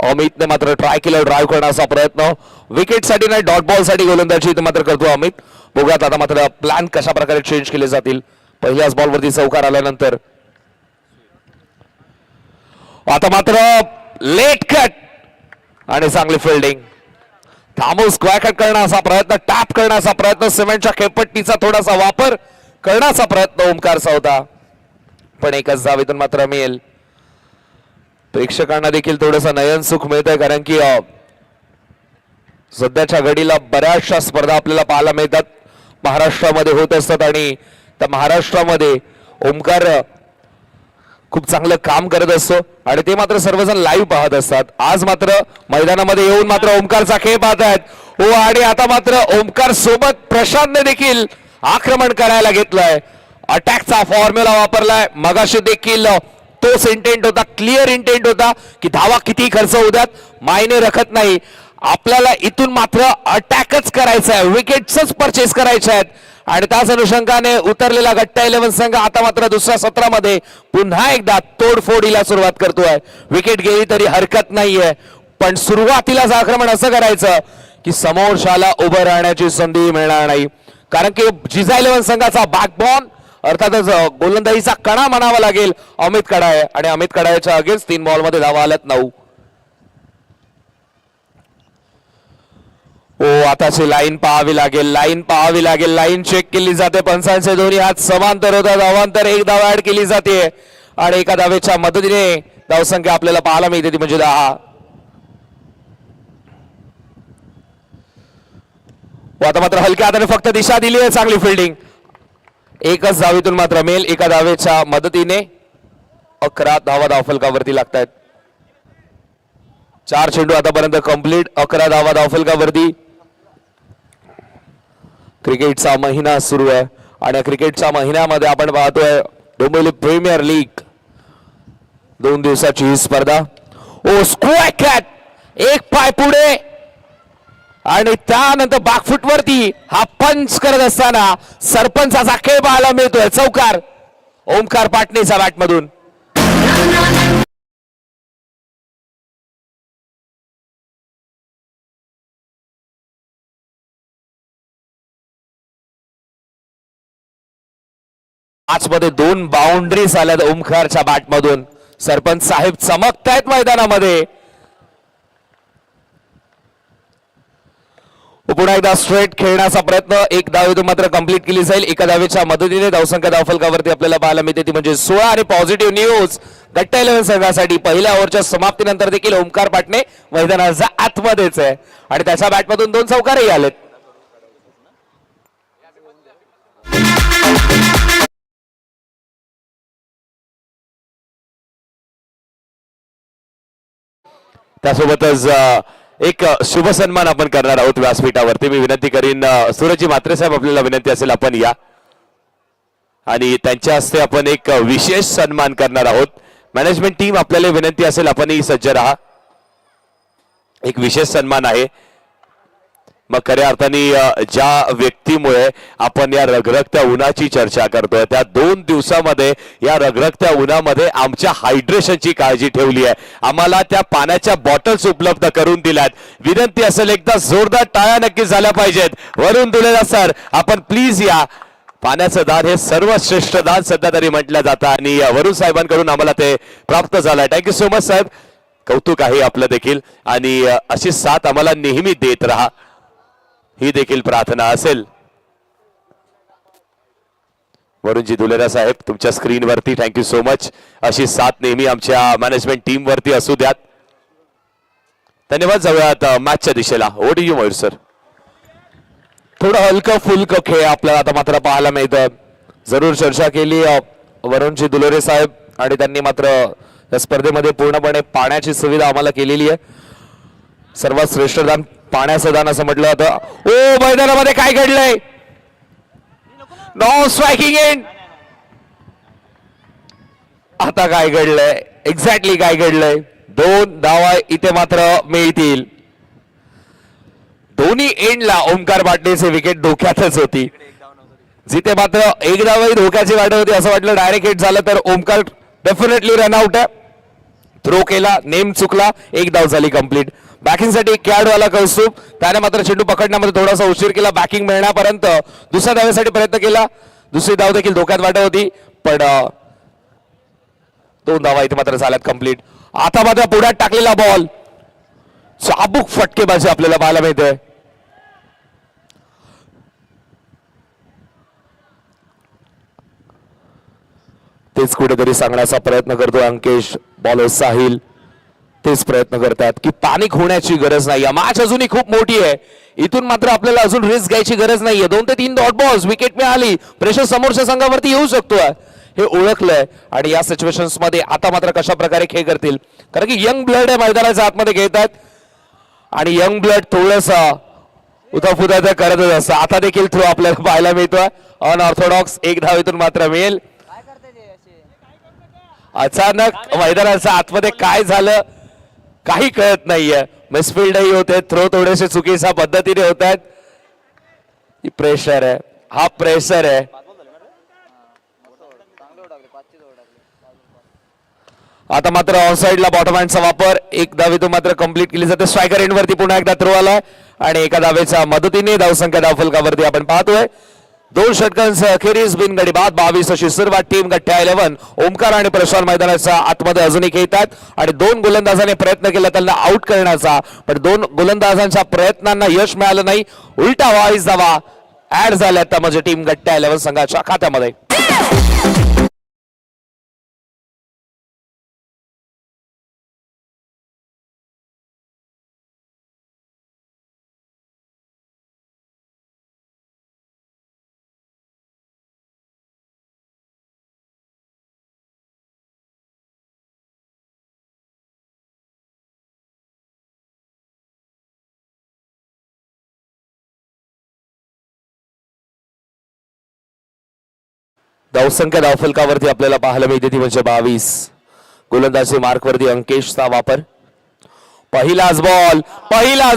अमितने मात्र ट्राय केलं ड्राईव्ह करण्याचा प्रयत्न. विकेटसाठी नाही, डॉट बॉल साठी गोलंदाजी इथे मात्र करतो अमित. बघूयात आता मात्र प्लॅन कशा प्रकारे चेंज केले जातील. पहिल्याच बॉलवरती चौकार आल्यानंतर आता मात्र लेट कट आणि चांगली फिल्डिंग. थांबून स्क्वेअर कट करण्याचा प्रयत्न, टॅप करण्याचा प्रयत्न, सिमेंटच्या खेळपट्टीचा थोडासा वापर करण्याचा प्रयत्न ओमकारचा होता, पण एकच धावेतून मात्र मिळेल. प्रेक्षकांना देखील थोडंसं नयन सुख मिळतंय कारण की सध्याच्या घडीला बऱ्याचशा स्पर्धा आपल्याला पाहायला मिळतात, महाराष्ट्रामध्ये होत असतात आणि त्या महाराष्ट्रामध्ये ओमकार खूप चांगलं काम करत असतो आणि ते मात्र सर्वजण लाईव्ह पाहत असतात. आज मात्र मैदानामध्ये येऊन मात्र ओमकारचा खेळ पाहत आहेत. हो, आणि आता मात्र ओमकार सोबत प्रशांतने देखील आक्रमण करायला घेतलंय. अटॅकचा फॉर्म्युला वापरलाय. मगाशी देखील तोच इंटेंट होता, क्लिअर इंटेंट होता की धावा किती खर्च होतात मायने रखत नाही, आपल्याला इथून मात्र अटॅकच करायचा आहे, विकेट्सच परचेस करायचे आहेत. आणि त्याच अनुषंगाने उतरलेला गट्टा 11 संघ आता मात्र दुसऱ्या सत्रामध्ये पुन्हा एकदा तोडफोडीला सुरुवात करतोय. विकेट गेली तरी हरकत नाहीये, पण सुरुवातीलाच आक्रमण असं करायचं की समोरच्याला उभं राहण्याची संधी मिळणार नाही. कारण की जिजा 11 संघाचा बॅकबॉन अर्थातच गोलंदाजीचा कणा म्हणावा लागेल अमित कडाळे, आणि अमित कडाळेच्या अगेन्स्ट 3 बॉलमध्ये धावा आल्यात 9. ओ, आताची लाईन पाहावी लागेल, लाईन पाहावी लागेल. लाईन चेक केली जाते, पंचांचे दोन्ही हात समांतर होतात. अवांतर एक धाव ऍड केली जाते आणि एका धावेच्या मदतीने धावसंख्या आपल्याला पाहायला मिळते ती म्हणजे 10. आता मात्र हलक्या हाताने फक्त दिशा दिली आहे, चांगली फिल्डिंग. एकच धावेतून मात्र मेल. एका धावेच्या मदतीने 11 धावा धावफलकावरती लागतात. 4 चेंडू आतापर्यंत कंप्लीट, 11 धावा धावफलकावरती. क्रिकेटचा महिना सुरू आहे आणि या क्रिकेटच्या महिन्यामध्ये आपण पाहतोय डोंबिवली प्रीमियर लीग 2 दिवसाची ही स्पर्धा. ओ स्क्वॅक कॅट, एक पाय पुढे आणि त्यानंतर बॅकफुट वरती हा पंच करत असताना सरपंचाचा खेळ पाहायला मिळतोय. चौकार ओमकार पाटणेच्या बॅटमधून. मध्ये 2 बाउंड्रीज आल्यात ओमकारच्या बॅटमधून. सरपंच साहेब चमकतायत मैदानामध्ये. पुन्हा एकदा स्ट्रेट खेळण्याचा प्रयत्न. 1 धावेतून मात्र कंप्लीट केली जाईल. एका धावेच्या मदतीने धावसंख्या धावफलकावरती आपल्याला पाहायला मिळते ती म्हणजे 16. आणि पॉझिटिव्ह न्यूज गट्टा 11 संघासाठी पहिल्या ओव्हरच्या समाप्तीनंतर देखील ओमकार पाटणे मैदानाच्या आतमध्येच आहे आणि त्याच्या बॅटमधून 2 चौकारही आलेत. त्यासोबतच एक शुभ सन्मान आपण करणार आहोत व्यासपीठावरती. मी विनंती करीन सूरजजी म्हात्रे साहेब, आपल्याला विनंती असेल आपण या आणि त्यांच्या हस्ते आपण एक विशेष सन्मान करणार आहोत. मॅनेजमेंट टीम आपल्याला विनंती असेल आपणही सज्ज राहा. एक विशेष सन्मान आहे. मग खऱ्या अर्थाने ज्या व्यक्तीमुळे आपण या रगरगत्या उन्हाची चर्चा करतोय त्या 2 दिवसामध्ये या रगरगत्या उन्हामध्ये आमच्या हायड्रेशनची काळजी ठेवली आहे. आम्हाला त्या पाण्याच्या बॉटल्स उपलब्ध करून दिल्यात. विनंती असेल एकदा जोरदार टाळ्या नक्की झाल्या पाहिजेत. वरून दिलेला सर आपण प्लीज या. पाण्याचं दान हे सर्वश्रेष्ठ दान सध्या तरी म्हटलं जातं आणि वरुण साहेबांकडून आम्हाला ते प्राप्त झालंय. थँक्यू सो मच साहेब. कौतुक आहे आपलं देखील आणि अशी साथ आम्हाला नेहमी देत राहा ही देखील प्रार्थना असेल. वरुणजी दुलेरा साहेब तुमच्या स्क्रीनवरती थँक्यू सो मच. अशी साथ नेहमी आमच्या मॅनेजमेंट टीम वरती असू द्यात. धन्यवाद. जाऊयात मॅचच्या दिशेला. Over to you Mayur sir. थोडं हलकं फुलकं खेळ आपल्याला आता मात्र पाहायला मिळतं. जरूर चर्चा केली वरुणजी दुलेरे साहेब आणि त्यांनी मात्र या स्पर्धेमध्ये पूर्णपणे पाण्याची सुविधा आम्हाला केलेली आहे. सर्वात श्रेष्ठ दान पाण्याचं दान असं म्हटलं जातं. ओ मैदानामध्ये काय घडलंय? No striking end. आता काय घडलंय? एक्झॅक्टली काय घडलंय? 2 धावा इथे मात्र मिळतील. दोन्ही एंडला ओमकार पाटणेची विकेट धोक्यातच होती. जिथे मात्र 1 धावही धोक्याची वाटत होती असं वाटलं डायरेक्ट हिट झालं तर ओमकार डेफिनेटली रन आउट आहे. थ्रो केला, नेम चुकला, 1 धाव झाली कंप्लीट. बॅकिंगसाठी कॅडवाला कौस्तुभ, त्याने मात्र चेंडू पकडण्यामध्ये थोडासा उशीर केला. बॅकिंग मिळण्यापर्यंत दुसऱ्या धावेसाठी प्रयत्न केला. दुसरी धाव देखील धोक्यात वाटत होती पण 2 धावा इथे मात्र झाल्यात कंप्लीट. आता मात्र पुढ्यात टाकलेला बॉल चाबूक फटकेबाजी आपल्याला पाहायला मिळते. तेच कुठेतरी सांगण्याचा प्रयत्न करतोय अंकेश. बॉलर साहिल तेच प्रयत्न करतात की पॅनिक होण्याची गरज नाही. मॅच अजूनही खूप मोठी आहे. इथून मात्र आपल्याला अजून रिस्क घ्यायची गरज नाहीये. 2 ते 3 डॉट बॉल्स, विकेट मिळाली, प्रेशर समोरच्या संघावरती येऊ शकतो हे ओळखलंय आणि या सिच्युएशन्स मध्ये आता मात्र कशा प्रकारे खेळ करतील कारण की यंग ब्लड आहे मैदानाच्या आतमध्ये खेळतात आणि यंग ब्लड थोडंसं उताफुता करतच असतं. आता देखील थ्रो आपल्याला पाहायला मिळतोय. अनऑर्थोडॉक्स 1 धावेतून मात्र मिळेल. अचानक मैदानाच्या आतमध्ये काय झालं काही कळत नाहीये. मिसफिल्डही होते, थ्रो थोडेसे चुकीच्या पद्धतीने होत आहेत. प्रेशर आहे, हा प्रेशर आहे. आता मात्र ऑनसाइडला बॉटम हँडचा वापर 1 धावेतून मात्र कंप्लीट केली जाते. स्ट्रायकर एंड वरती पुन्हा एकदा थ्रो आलाय आणि एका धावेच्या मदतीने धावसंख्या धावफलकावरती आपण पाहतोय. 2 षटकांसह अखेरीस बिनगडी बाद 22 अशी सुरुवात. टीम गठ्ठा 11 ओमकार आणि प्रशांत मैदानाच्या आतमध्ये अजूनही खेळतात आणि 2 गोलंदाजांनी प्रयत्न केला त्यांना आउट करण्याचा पण 2 गोलंदाजांच्या प्रयत्नांना यश मिळालं नाही. उलटा 22 धावा ऍड झाल्या त्या म्हणजे टीम गठ्ठा 11 संघाच्या खात्यामध्ये. धावसंख्या धावफलकावरती आपल्याला पाहायला मिळते ती म्हणजे 22. गोलंदाजी मार्कवरती अंकेशचा वापर. पहिलाच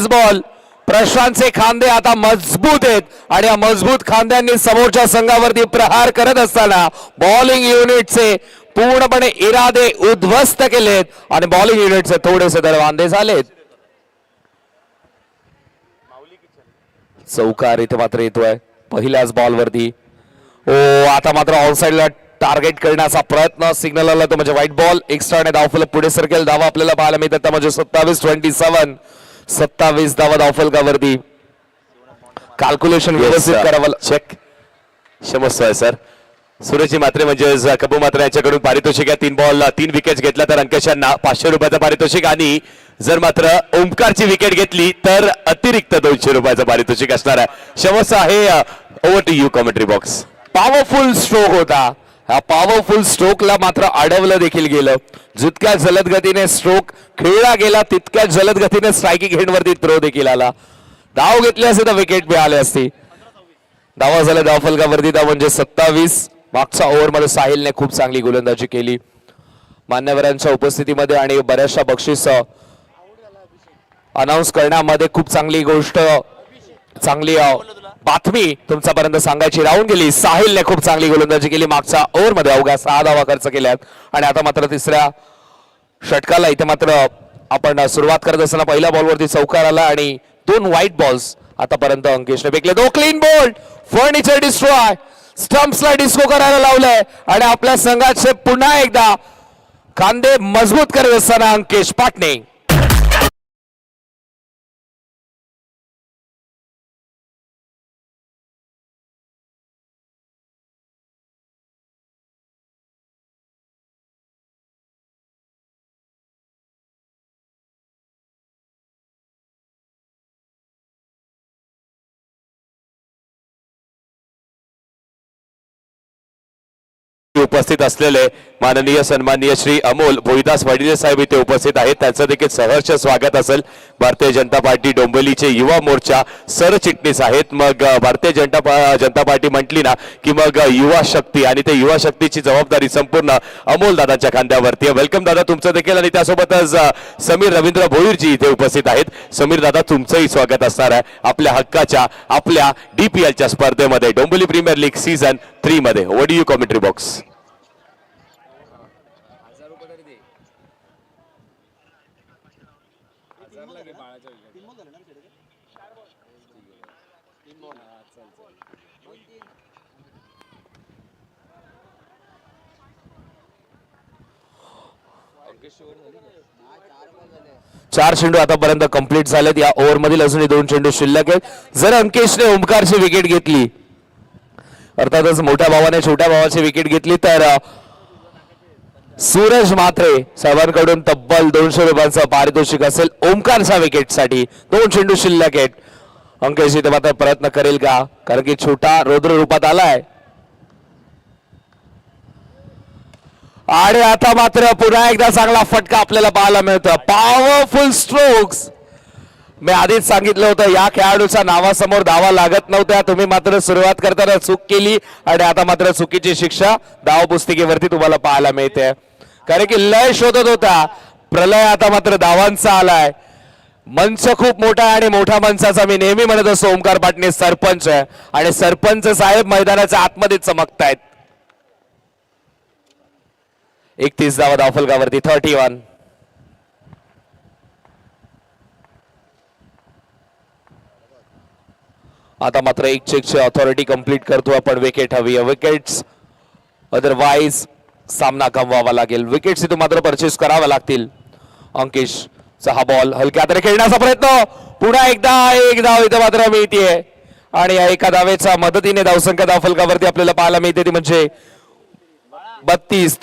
बॉल प्रशांतचे खांदे आता मजबूत आहेत आणि या मजबूत खांद्यांनी समोरच्या संघावरती प्रहार करत असताना बॉलिंग युनिटचे पूर्णपणे इरादे उद्ध्वस्त केलेत आणि बॉलिंग युनिटचे थोडेसे दरवांदे झालेत. चौकार इथे मात्र येतोय पहिल्याच बॉलवरती. आता मात्र ऑनसाइडला टार्गेट करण्याचा प्रयत्न सिग्नल आला तो म्हणजे व्हाईट बॉल. एक्स्ट्राने धावफलक पुढे सरकेल. धावा आपल्याला पाहायला मिळतात म्हणजे 27 धावा धावफलकावरती. कॅल्क्युलेशन व्यवस्थित करावं. चेक क्षमस्व आहे सर. सूरजजी मात्रे म्हणजे कबू मात्रे यांच्याकडून पारितोषिक आहे. 3 बॉल 3 विकेट घेतला तर अंकेशांना 500 रुपयाचं पारितोषिक आणि जर मात्र ओमकारची विकेट घेतली तर अतिरिक्त 200 रुपयाचं पारितोषिक असणार आहे. क्षमस्व आहे. Over to you commentary box. Powerful stroke होता. ह्या पॉवरफुल स्ट्रोकला मात्र अडवलं देखील गेलं. जितक्या जलद गतीने स्ट्रोक खेळला गेला तितक्या जलद गतीने स्ट्रायकिंग हेडवरती थ्रो देखील आला. धाव घेतली असते तर विकेट मिळाली असती. धावा झाल्या धावफलकावरती म्हणजे 27. मागच्या ओव्हरमध्ये साहिलने खूप चांगली गोलंदाजी केली. मान्यवरांच्या उपस्थितीमध्ये आणि बऱ्याचशा बक्षीस अनाऊन्स करण्यामध्ये खूप चांगली गोष्ट चांगली बातमी तुमच्यापर्यंत सांगायची राहून गेली. साहिलने खूप चांगली गोलंदाजी केली. मागच्या ओव्हरमध्ये अवघ्या 6 धावा खर्च केल्यात आणि आता मात्र तिसऱ्या षटकाला इथे मात्र आपण सुरुवात करत असताना पहिल्या बॉलवरती चौकार आला आणि 2 व्हाईट बॉल्स आतापर्यंत अंकेशने फेकले. 2 क्लीन बोल्ड. Furniture destroy. स्टंप्सला डिस्को करायला लावलंय आणि आपल्या संघाचे पुन्हा एकदा खांदे मजबूत करत असताना अंकेश पाटणे. उपस्थित असलेले माननीय सन्माननीय श्री अमोल भोईदास वडिले साहेब इथे उपस्थित आहेत. त्यांचं देखील सहर्ष स्वागत असेल. भारतीय जनता पार्टी डोंबिवलीचे युवा मोर्चा सरचिटणीस आहेत. मग भारतीय जनता पार्टी म्हटली ना की मग युवा शक्ती आणि ते युवा शक्तीची जबाबदारी संपूर्ण अमोल दादाच्या खांद्यावरती आहे. वेलकम दादा तुमचं देखील. आणि त्यासोबतच समीर रवींद्र भोईरजी इथे उपस्थित आहेत. समीर दादा तुमचंही स्वागत असणार आहे आपल्या हक्काच्या आपल्या DPLच्या स्पर्धेमध्ये डोंबिवली प्रीमियर लीग सीझन 3 मध्ये. What do you commentary box. चार चेंडू आतापर्यंत कंप्लीट झालेत. या ओव्हर मधील अजूनही 2 चेंडू शिल्लक आहेत. जर अंकेशने ओमकारची विकेट घेतली अर्थातच मोठ्या भावाने छोट्या भावाची विकेट घेतली तर सूरज मात्रे साहेबांकडून तब्बल 200 रुपयांचं पारितोषिक असेल ओमकारच्या विकेटसाठी. 2 चेंडू शिल्लक आहेत. अंकेश इथे मात्र प्रयत्न करेल का कारण की छोटा रौद्र रूपात आलाय आणि आता मात्र पुन्हा एकदा चांगला फटका आपल्याला पाहायला मिळतो. Powerful strokes. मी आधीच सांगितलं होतं या खेळाडूच्या नावासमोर धावा लागत नव्हत्या. तुम्ही मात्र सुरुवात करताना चूक केली आणि आता मात्र चुकीची शिक्षा धावपुस्तिकेवरती तुम्हाला पाहायला मिळते. कारण की लय शोधत होता प्रलय आता मात्र धावांचा आलाय. मंच खूप मोठा आणि मोठ्या मंचाचा मी नेहमी म्हणत असतो ओमकार पाटणे सरपंच आहे आणि सरपंच साहेब मैदानाच्या आतमध्ये चमकतायत. 31 धावा धावफलकावरती 31. आता मात्र एक चेकची ऑथॉरिटी कंप्लीट करतो आपण. विकेट हवी आहे. विकेट्स अदरवाईज सामना गमवावा लागेल. विकेट्स इथून मात्र परचेस कराव्या लागतील. अंकेशचा हा बॉल हलक्या हाताने खेळण्याचा प्रयत्न. पुन्हा एकदा एक धाव इथं मात्र मिळतीये आणि या एका धावेच्या मदतीने धावसंख्या धावफलकावरती आपल्याला पाहायला मिळते ती म्हणजे 32.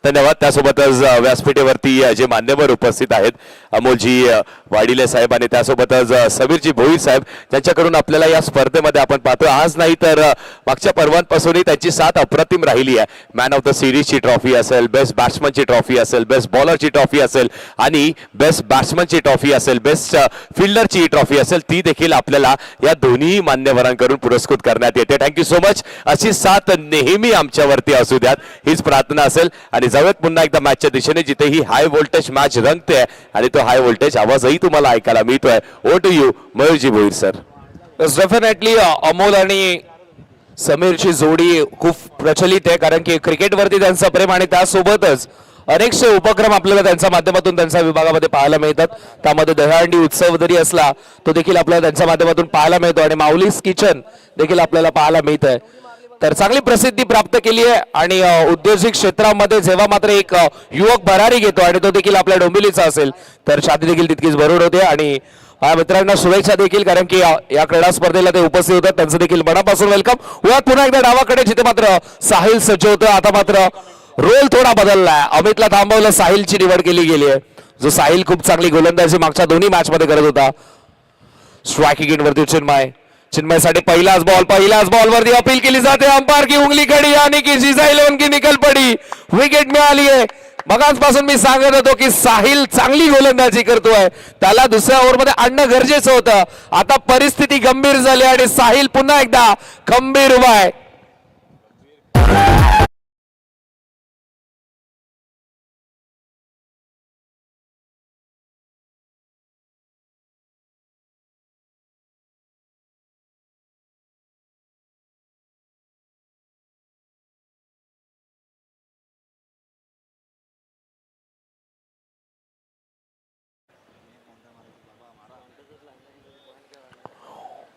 धन्यवाद. त्यासोबतच व्यासपीठेवरती जे मान्यवर उपस्थित आहेत अमोलजी वाडिले साहेब आणि त्यासोबतच समीरजी भोईर साहेब, ज्यांच्याकडून आपल्याला या स्पर्धेमध्ये आपण पाहतो आज नाही तर मागच्या पर्वांपासूनही त्यांची साथ अप्रतिम राहिली आहे. मॅन ऑफ द सिरीजची ट्रॉफी असेल, बेस्ट बॅट्समनची ट्रॉफी असेल, बेस्ट बॉलरची ट्रॉफी असेल आणि बेस्ट बॅट्समनची ट्रॉफी असेल, बेस्ट फिल्डरची ट्रॉफी असेल, ती देखील आपल्याला या दोन्ही मान्यवरांकडून पुरस्कृत करण्यात येते. Thank you so much. अशी साथ नेहमी आमच्यावरती असू द्यात हीच प्रार्थना असेल. आणि जाऊयात पुन्हा एकदा मॅचच्या दिशेने जिथे ही हाय व्होल्टेज मॅच रंगते आणि तो हाय व्होल्टेज आवाजही तुम्हाला ऐकायला मिळतोय. ओ टू यू मयूरजी भोईर सर. डेफिनेटली अमोल आणि समीरची जोडी खूप प्रचलित आहे, कारण की क्रिकेटवरती त्यांचं प्रेम आणि त्यासोबतच अनेकसे उपक्रम आपल्याला त्यांच्या माध्यमातून त्यांच्या विभागामध्ये पाहायला मिळतात. त्यामध्ये दहीहंडी उत्सव जरी असला तो देखील आपल्याला त्यांच्या माध्यमातून पाहायला मिळतो आणि माऊलीस किचन देखील आपल्याला पाहायला मिळत आहे. तर चांगली प्रसिद्धी प्राप्त केली आहे आणि औद्योगिक क्षेत्रामध्ये जेव्हा मात्र एक युवक भरारी घेतो आणि तो देखील आपल्या डोंबिवलीचा असेल तर छाती देखील तितकीच भरून होते. आणि मित्रांना शुभेच्छा देखील, कारण की या क्रीडा स्पर्धेला ते उपस्थित होतात, त्यांचं देखील मनापासून वेलकम. वयात पुन्हा एकदा डावाकडे जिथे मात्र साहिल सज्ज होतं. आता मात्र रोल थोडा बदललाय. अमितला थांबवलं, साहिलची निवड केली गेली आहे. जो साहिल खूप चांगली गोलंदाजी मागच्या दोन्ही मॅच मध्ये करत होता. स्ट्रायकिंग इन वरती चिन्मयसाठी पहिलाच बॉल वरती अपील केली जाते. अंपायर की उंगली खडी यानी की जीजा 11 की निकल पडी. विकेट मिळाली आहे. मगाचपासून मी सांगत होतो की साहिल चांगली गोलंदाजी करतोय, त्याला दुसऱ्या ओव्हरमध्ये आणणं गरजेचं होतं. आता परिस्थिती गंभीर झाली आणि साहिल पुन्हा एकदा खंबीर उभा आहे.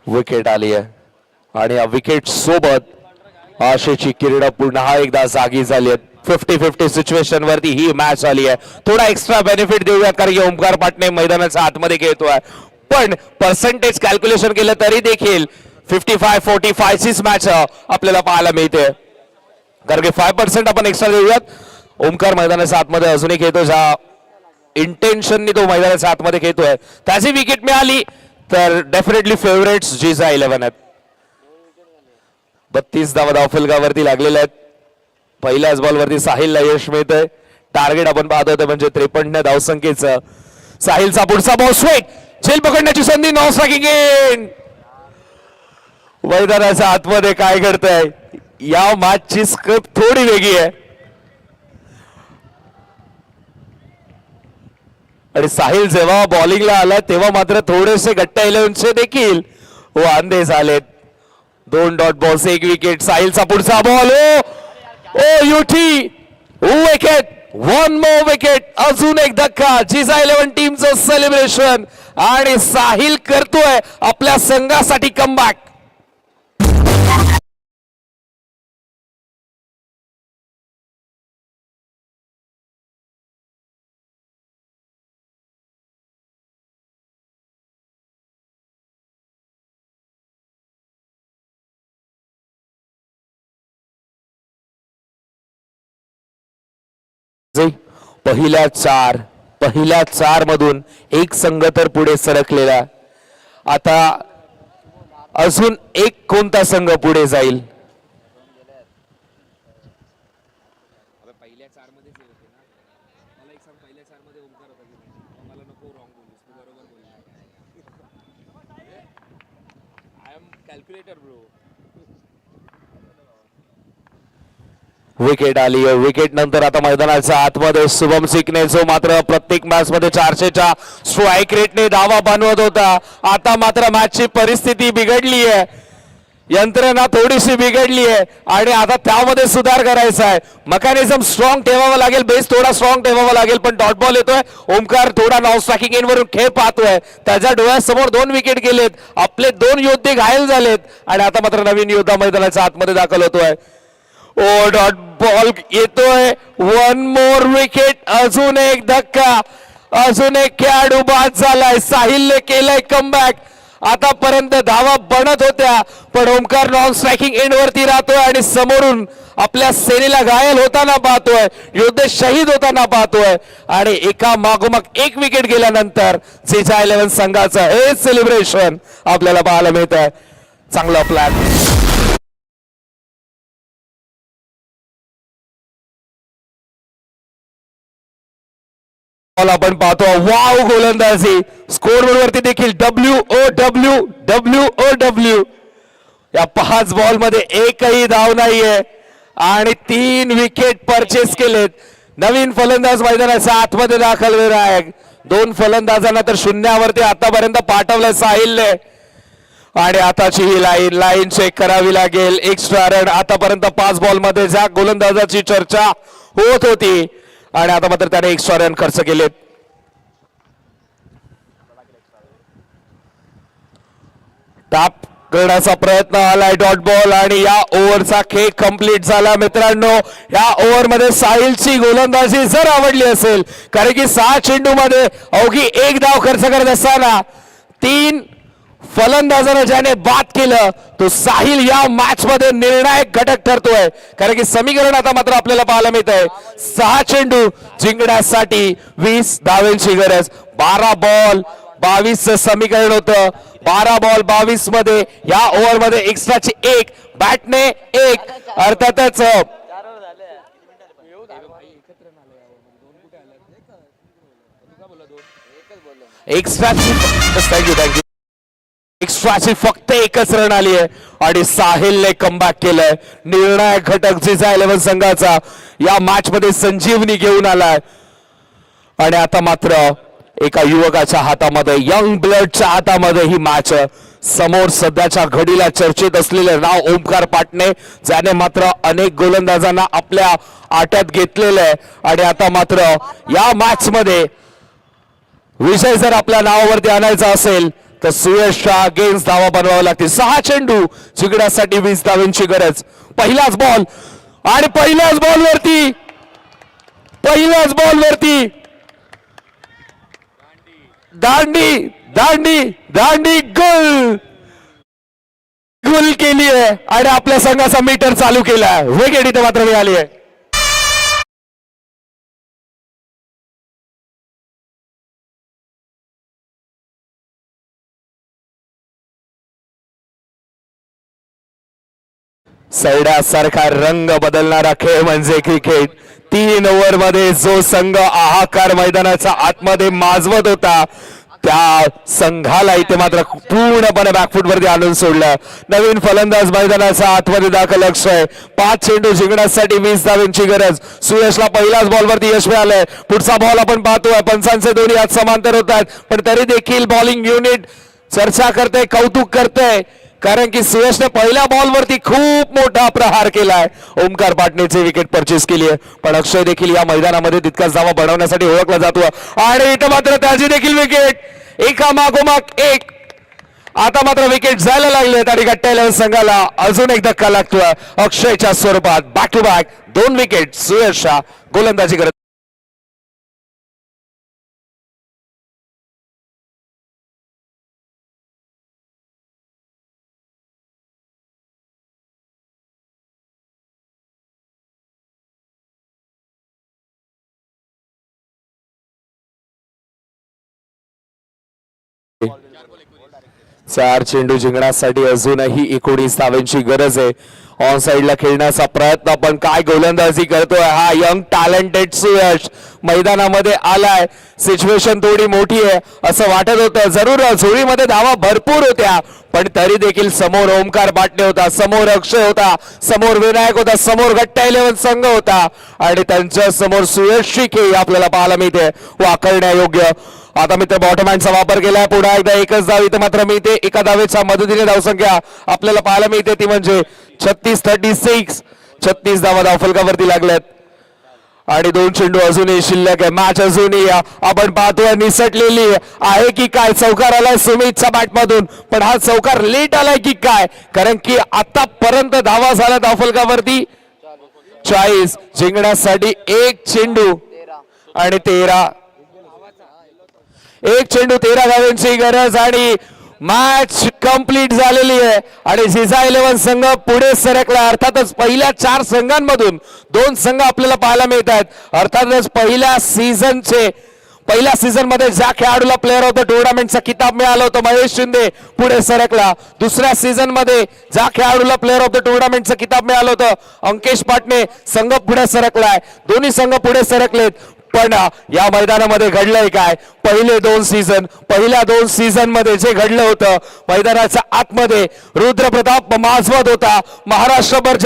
विकेट आली आहे आणि या विकेट सोबत आशेची किरण पुन्हा एकदा जागी झाली आहे. 50-50 सिच्युएशन वरती ही मॅच आली आहे. थोडा एक्स्ट्रा बेनिफिट देऊयात, कारण की ओमकार पाटणे मैदानाच्या आतमध्ये खेळतोय, पण पर्सेंटेज कॅल्क्युलेशन केलं तरी देखील 55-45 चीच मॅच आपल्याला पाहायला मिळते, कारण की 5% आपण एक्स्ट्रा देऊयात. ओमकार मैदानाच्या आतमध्ये अजूनही खेळतो, ज्या इंटेन्शननी तो मैदानाच्या आतमध्ये खेळतोय त्याची विकेट मिळाली तर डेफिनेटली फेवरेट्स जीजा 11 आहेत. 32 धावा धावफलकावरती लागलेल्या आहेत. पहिल्याच बॉलवरती साहिलला यश मिळतंय. टार्गेट आपण पाहत होतो म्हणजे 53 धावसंख्येचं. साहिलचा पुढचा बॉल स्ट्राईक, झेल पकडण्याची संधी, नॉन स्ट्रायकिंग इन. मैदानाच्या आतमध्ये काय घडतंय, या मॅचची स्क्रिप्ट थोडी वेगळी आहे आणि साहिल जेव्हा बॉलिंगला आला तेव्हा मात्र थोडेसे गट्ट्या 11चे देखील वांदे झालेत. 2 डॉट बॉल्स 1 विकेट. साहिलचा पुढचा बॉल, ओ युटी विकेट, 1 मोर विकेट. अजून एक धक्का. जीजा 11 टीमचं सेलिब्रेशन आणि साहिल करतोय आपल्या संघासाठी कमबॅक. पहिल्या 4 मधून एक संघ तर पुढे सरकलेला. आता अजून एक कोणता संघ पुढे जाईल? विकेट आली आहे. विकेट नंतर आता मैदानाच्या आतमध्ये शुभम सिंगने, जो मात्र प्रत्येक मॅच मध्ये 400च्या स्ट्राईक रेटने धावा बनवत होता, आता मात्र मॅचची परिस्थिती बिघडली आहे, यंत्रणा थोडीशी बिघडली आहे आणि आता त्यामध्ये सुधार करायचा आहे. मेकॅनिझम स्ट्रॉंग ठेवावा लागेल, बेस थोडा स्ट्रॉंग ठेवावा लागेल. पण डॉट बॉल येतोय. ओमकार थोडा नॉन स्ट्रायकिंग इन वरून खेळ पाहतोय. त्याच्या डोळ्यासमोर 2 विकेट गेलेत. आपले 2 योद्धे घायल झालेत आणि आता मात्र नवीन योद्धा मैदानाच्या आतमध्ये दाखल होतोय. ओ डॉट बॉल येतोय. 1 मोर विकेट. अजून एक धक्का. अजून एक खेळाडू बाद झालाय. साहिलने केलाय कमबॅक आतापर्यंत धावा बनत होत्या, पण ओमकार नॉन स्ट्रायकिंग एंड वरती राहतोय आणि समोरून आपल्या सेनेला घायल होताना पाहतोय, योद्धे शहीद होताना पाहतोय आणि एका मागोमाग एक विकेट गेल्यानंतर CJ11 संघाचं हे सेलिब्रेशन आपल्याला पाहायला मिळत आहे. चांगला प्लॅन. आपण पाहतो वाव गोलंदाजी. स्कोर वरती देखील WOW या 5 बॉल मध्ये एकही धाव नाहीये आणि 3 विकेट परचेस केलेत. नवीन फलंदाज मैदानाच्या आतमध्ये दाखल विनायक. 2 फलंदाजांना तर शून्यावरती आतापर्यंत पाठवलंय साहिलने आणि आताची ही लाईन चेक करावी लागेल. एक्स्ट्रा रन आतापर्यंत 5 बॉल मध्ये ज्या गोलंदाजाची चर्चा होत होती आणि आता मात्र त्याने एक्स्ट्रा रन खर्च केलेत. टॅप करण्याचा प्रयत्न आलाय डॉट बॉल आणि या ओव्हरचा खेळ कंप्लीट झाला. मित्रांनो, या ओव्हर मध्ये साहिलची गोलंदाजी जर आवडली असेल, कारण की 6 चेंडू मध्ये अवघी 1 धाव खर्च करत असताना 3 फलंदाजांना ज्याने बाद केलं तो साहिल या मॅच मध्ये निर्णायक घटक ठरतोय. कारण की समीकरण आता मात्र आपल्याला पाहायला मिळत आहे 6 चेंडू जिंकण्यासाठी 20 धावांची गरज. 12 बॉल 22 समीकरण होतं. 12 बॉल 22 मध्ये या ओव्हर मध्ये एक्स्ट्राची 1, बॅटने 1, अर्थातच एक्स्ट्राची फक्त 1च रन आली आहे आणि साहिलने कमबॅक केलंय. निर्णायक घटक CJ11 संघाचा या मॅच मध्ये संजीवनी घेऊन आलाय आणि आता मात्र एका युवकाच्या हातामध्ये, यंग ब्लडच्या हातामध्ये ही मॅच. समोर सध्याच्या घडीला चर्चेत असलेले नाव ओमकार पाटणे, ज्याने मात्र अनेक गोलंदाजांना आपल्या आट्यात घेतलेलं आहे आणि आता मात्र या मॅच मध्ये विजय जर आपल्या नावावरती आणायचा असेल तर सुयशच्या अगेन्स्ट धावा बनवाव्या लागतील. 6 चेंडू जिंकण्यासाठी 20 धावांची गरज. पहिलाच बॉल आणि पहिल्याच बॉलवरती दांडी गोल केली आहे आणि आपल्या संघाचा मीटर चालू केलाय. विकेट इथे मात्र मिळाली आहे. सैड्यासारखा रंग बदलणारा खेळ म्हणजे क्रिकेट. 3 ओव्हर मध्ये जो संघ हाहाकार मैदानाच्या आतमध्ये माजवत होता त्या संघाला इथे मात्र पूर्णपणे बॅकफूट वरती आणून सोडलं. नवीन फलंदाज मैदानाच्या आतमध्ये दाखल आहे. 5 चेंडू जिंकण्यासाठी 20 धावांची गरज. सुयशला पहिल्याच बॉलवरती यश मिळालंय. पुढचा बॉल आपण पाहतोय, पंचांचे दोन्ही हात समांतर होत आहेत, पण तरी देखील बॉलिंग युनिट चर्चा करते, कौतुक करते, कारण की सुयशने पहिल्या बॉलवरती खूप मोठा प्रहार केलाय. ओमकार पाटणेची विकेट परचेस केली आहे, पण अक्षय देखील या मैदानामध्ये तितकाच धावा बनवण्यासाठी ओळखला जातो आणि इथं मात्र त्याची देखील विकेट एका मागोमाग एक. आता मात्र विकेट जायला लागलेत आणि CJ11 संघाला अजून एक धक्का लागतोय अक्षयच्या स्वरूपात. बॅक टू बॅक 2 विकेट सुयशच्या गोलंदाजी करत. चार चेंडू जिंकण्यासाठी अजूनही 19 धावांची गरज आहे. ऑन साइडला खेळण्याचा प्रयत्न, पण काय गोलंदाजी करतोय हा यंग टॅलेंटेड सुयश. मैदानामध्ये आलाय, सिच्युएशन थोडी मोठी आहे असं वाटत होतं. जरूर झोळीमध्ये धावा भरपूर होत्या, पण तरी देखील समोर ओमकार पाटणे होता, समोर अक्षय होता, समोर विनायक होता, समोर CJ11 संघ होता आणि त्यांच्या समोर सुयशची खेळी आपल्याला पाहायला मिळते वाकरण्यायोग्य. आता मित्र बॉटम हँडचा वापर केलाय. पुन्हा एकदा एकच धाव इथे मात्र मिळते. एका धावेच्या मदतीने धावसंख्या आपल्याला पाहायला मिळते ती म्हणजे 36 धावा धावफलकावरती लागल्यात आणि 2 चेंडू अजूनही शिल्लक आहे. मॅच अजूनही आपण पाहतोय निसटलेली आहे की काय. चौकार आलाय सुमितच्या बॅटमधून, पण हा चौकार लेट आलाय की काय, कारण की आतापर्यंत धावा झाल्या धावफलकावरती 40. जिंकण्यासाठी 1 चेंडू आणि 13 धावांची गरज आणि मॅच कंप्लीट झालेली आहे आणि झिजा 11 संघ पुढे सरकला. अर्थातच पहिल्या 4 संघांमधून 2 संघ आपल्याला पाहायला मिळत आहेत. अर्थातच पहिल्या सीझन मध्ये ज्या खेळाडूला प्लेअर ऑफ द टुर्नामेंटचा किताब मिळाला होता महेश शिंदे पुढे सरकला. दुसऱ्या सीझन मध्ये ज्या खेळाडूला प्लेअर ऑफ द टुर्नामेंटचं किताब मिळालं होतं अंकेश पाटणे संघ पुढे सरकलाय. दोन्ही संघ पुढे सरकलेत. पण या मैदानामध्ये घडलंय काय? पहिल्या 2 सीझन मध्ये जे घडलं होतं मैदानाच्या आतमध्ये रुद्रप्रताप माजवत होता. महाराष्ट्रभर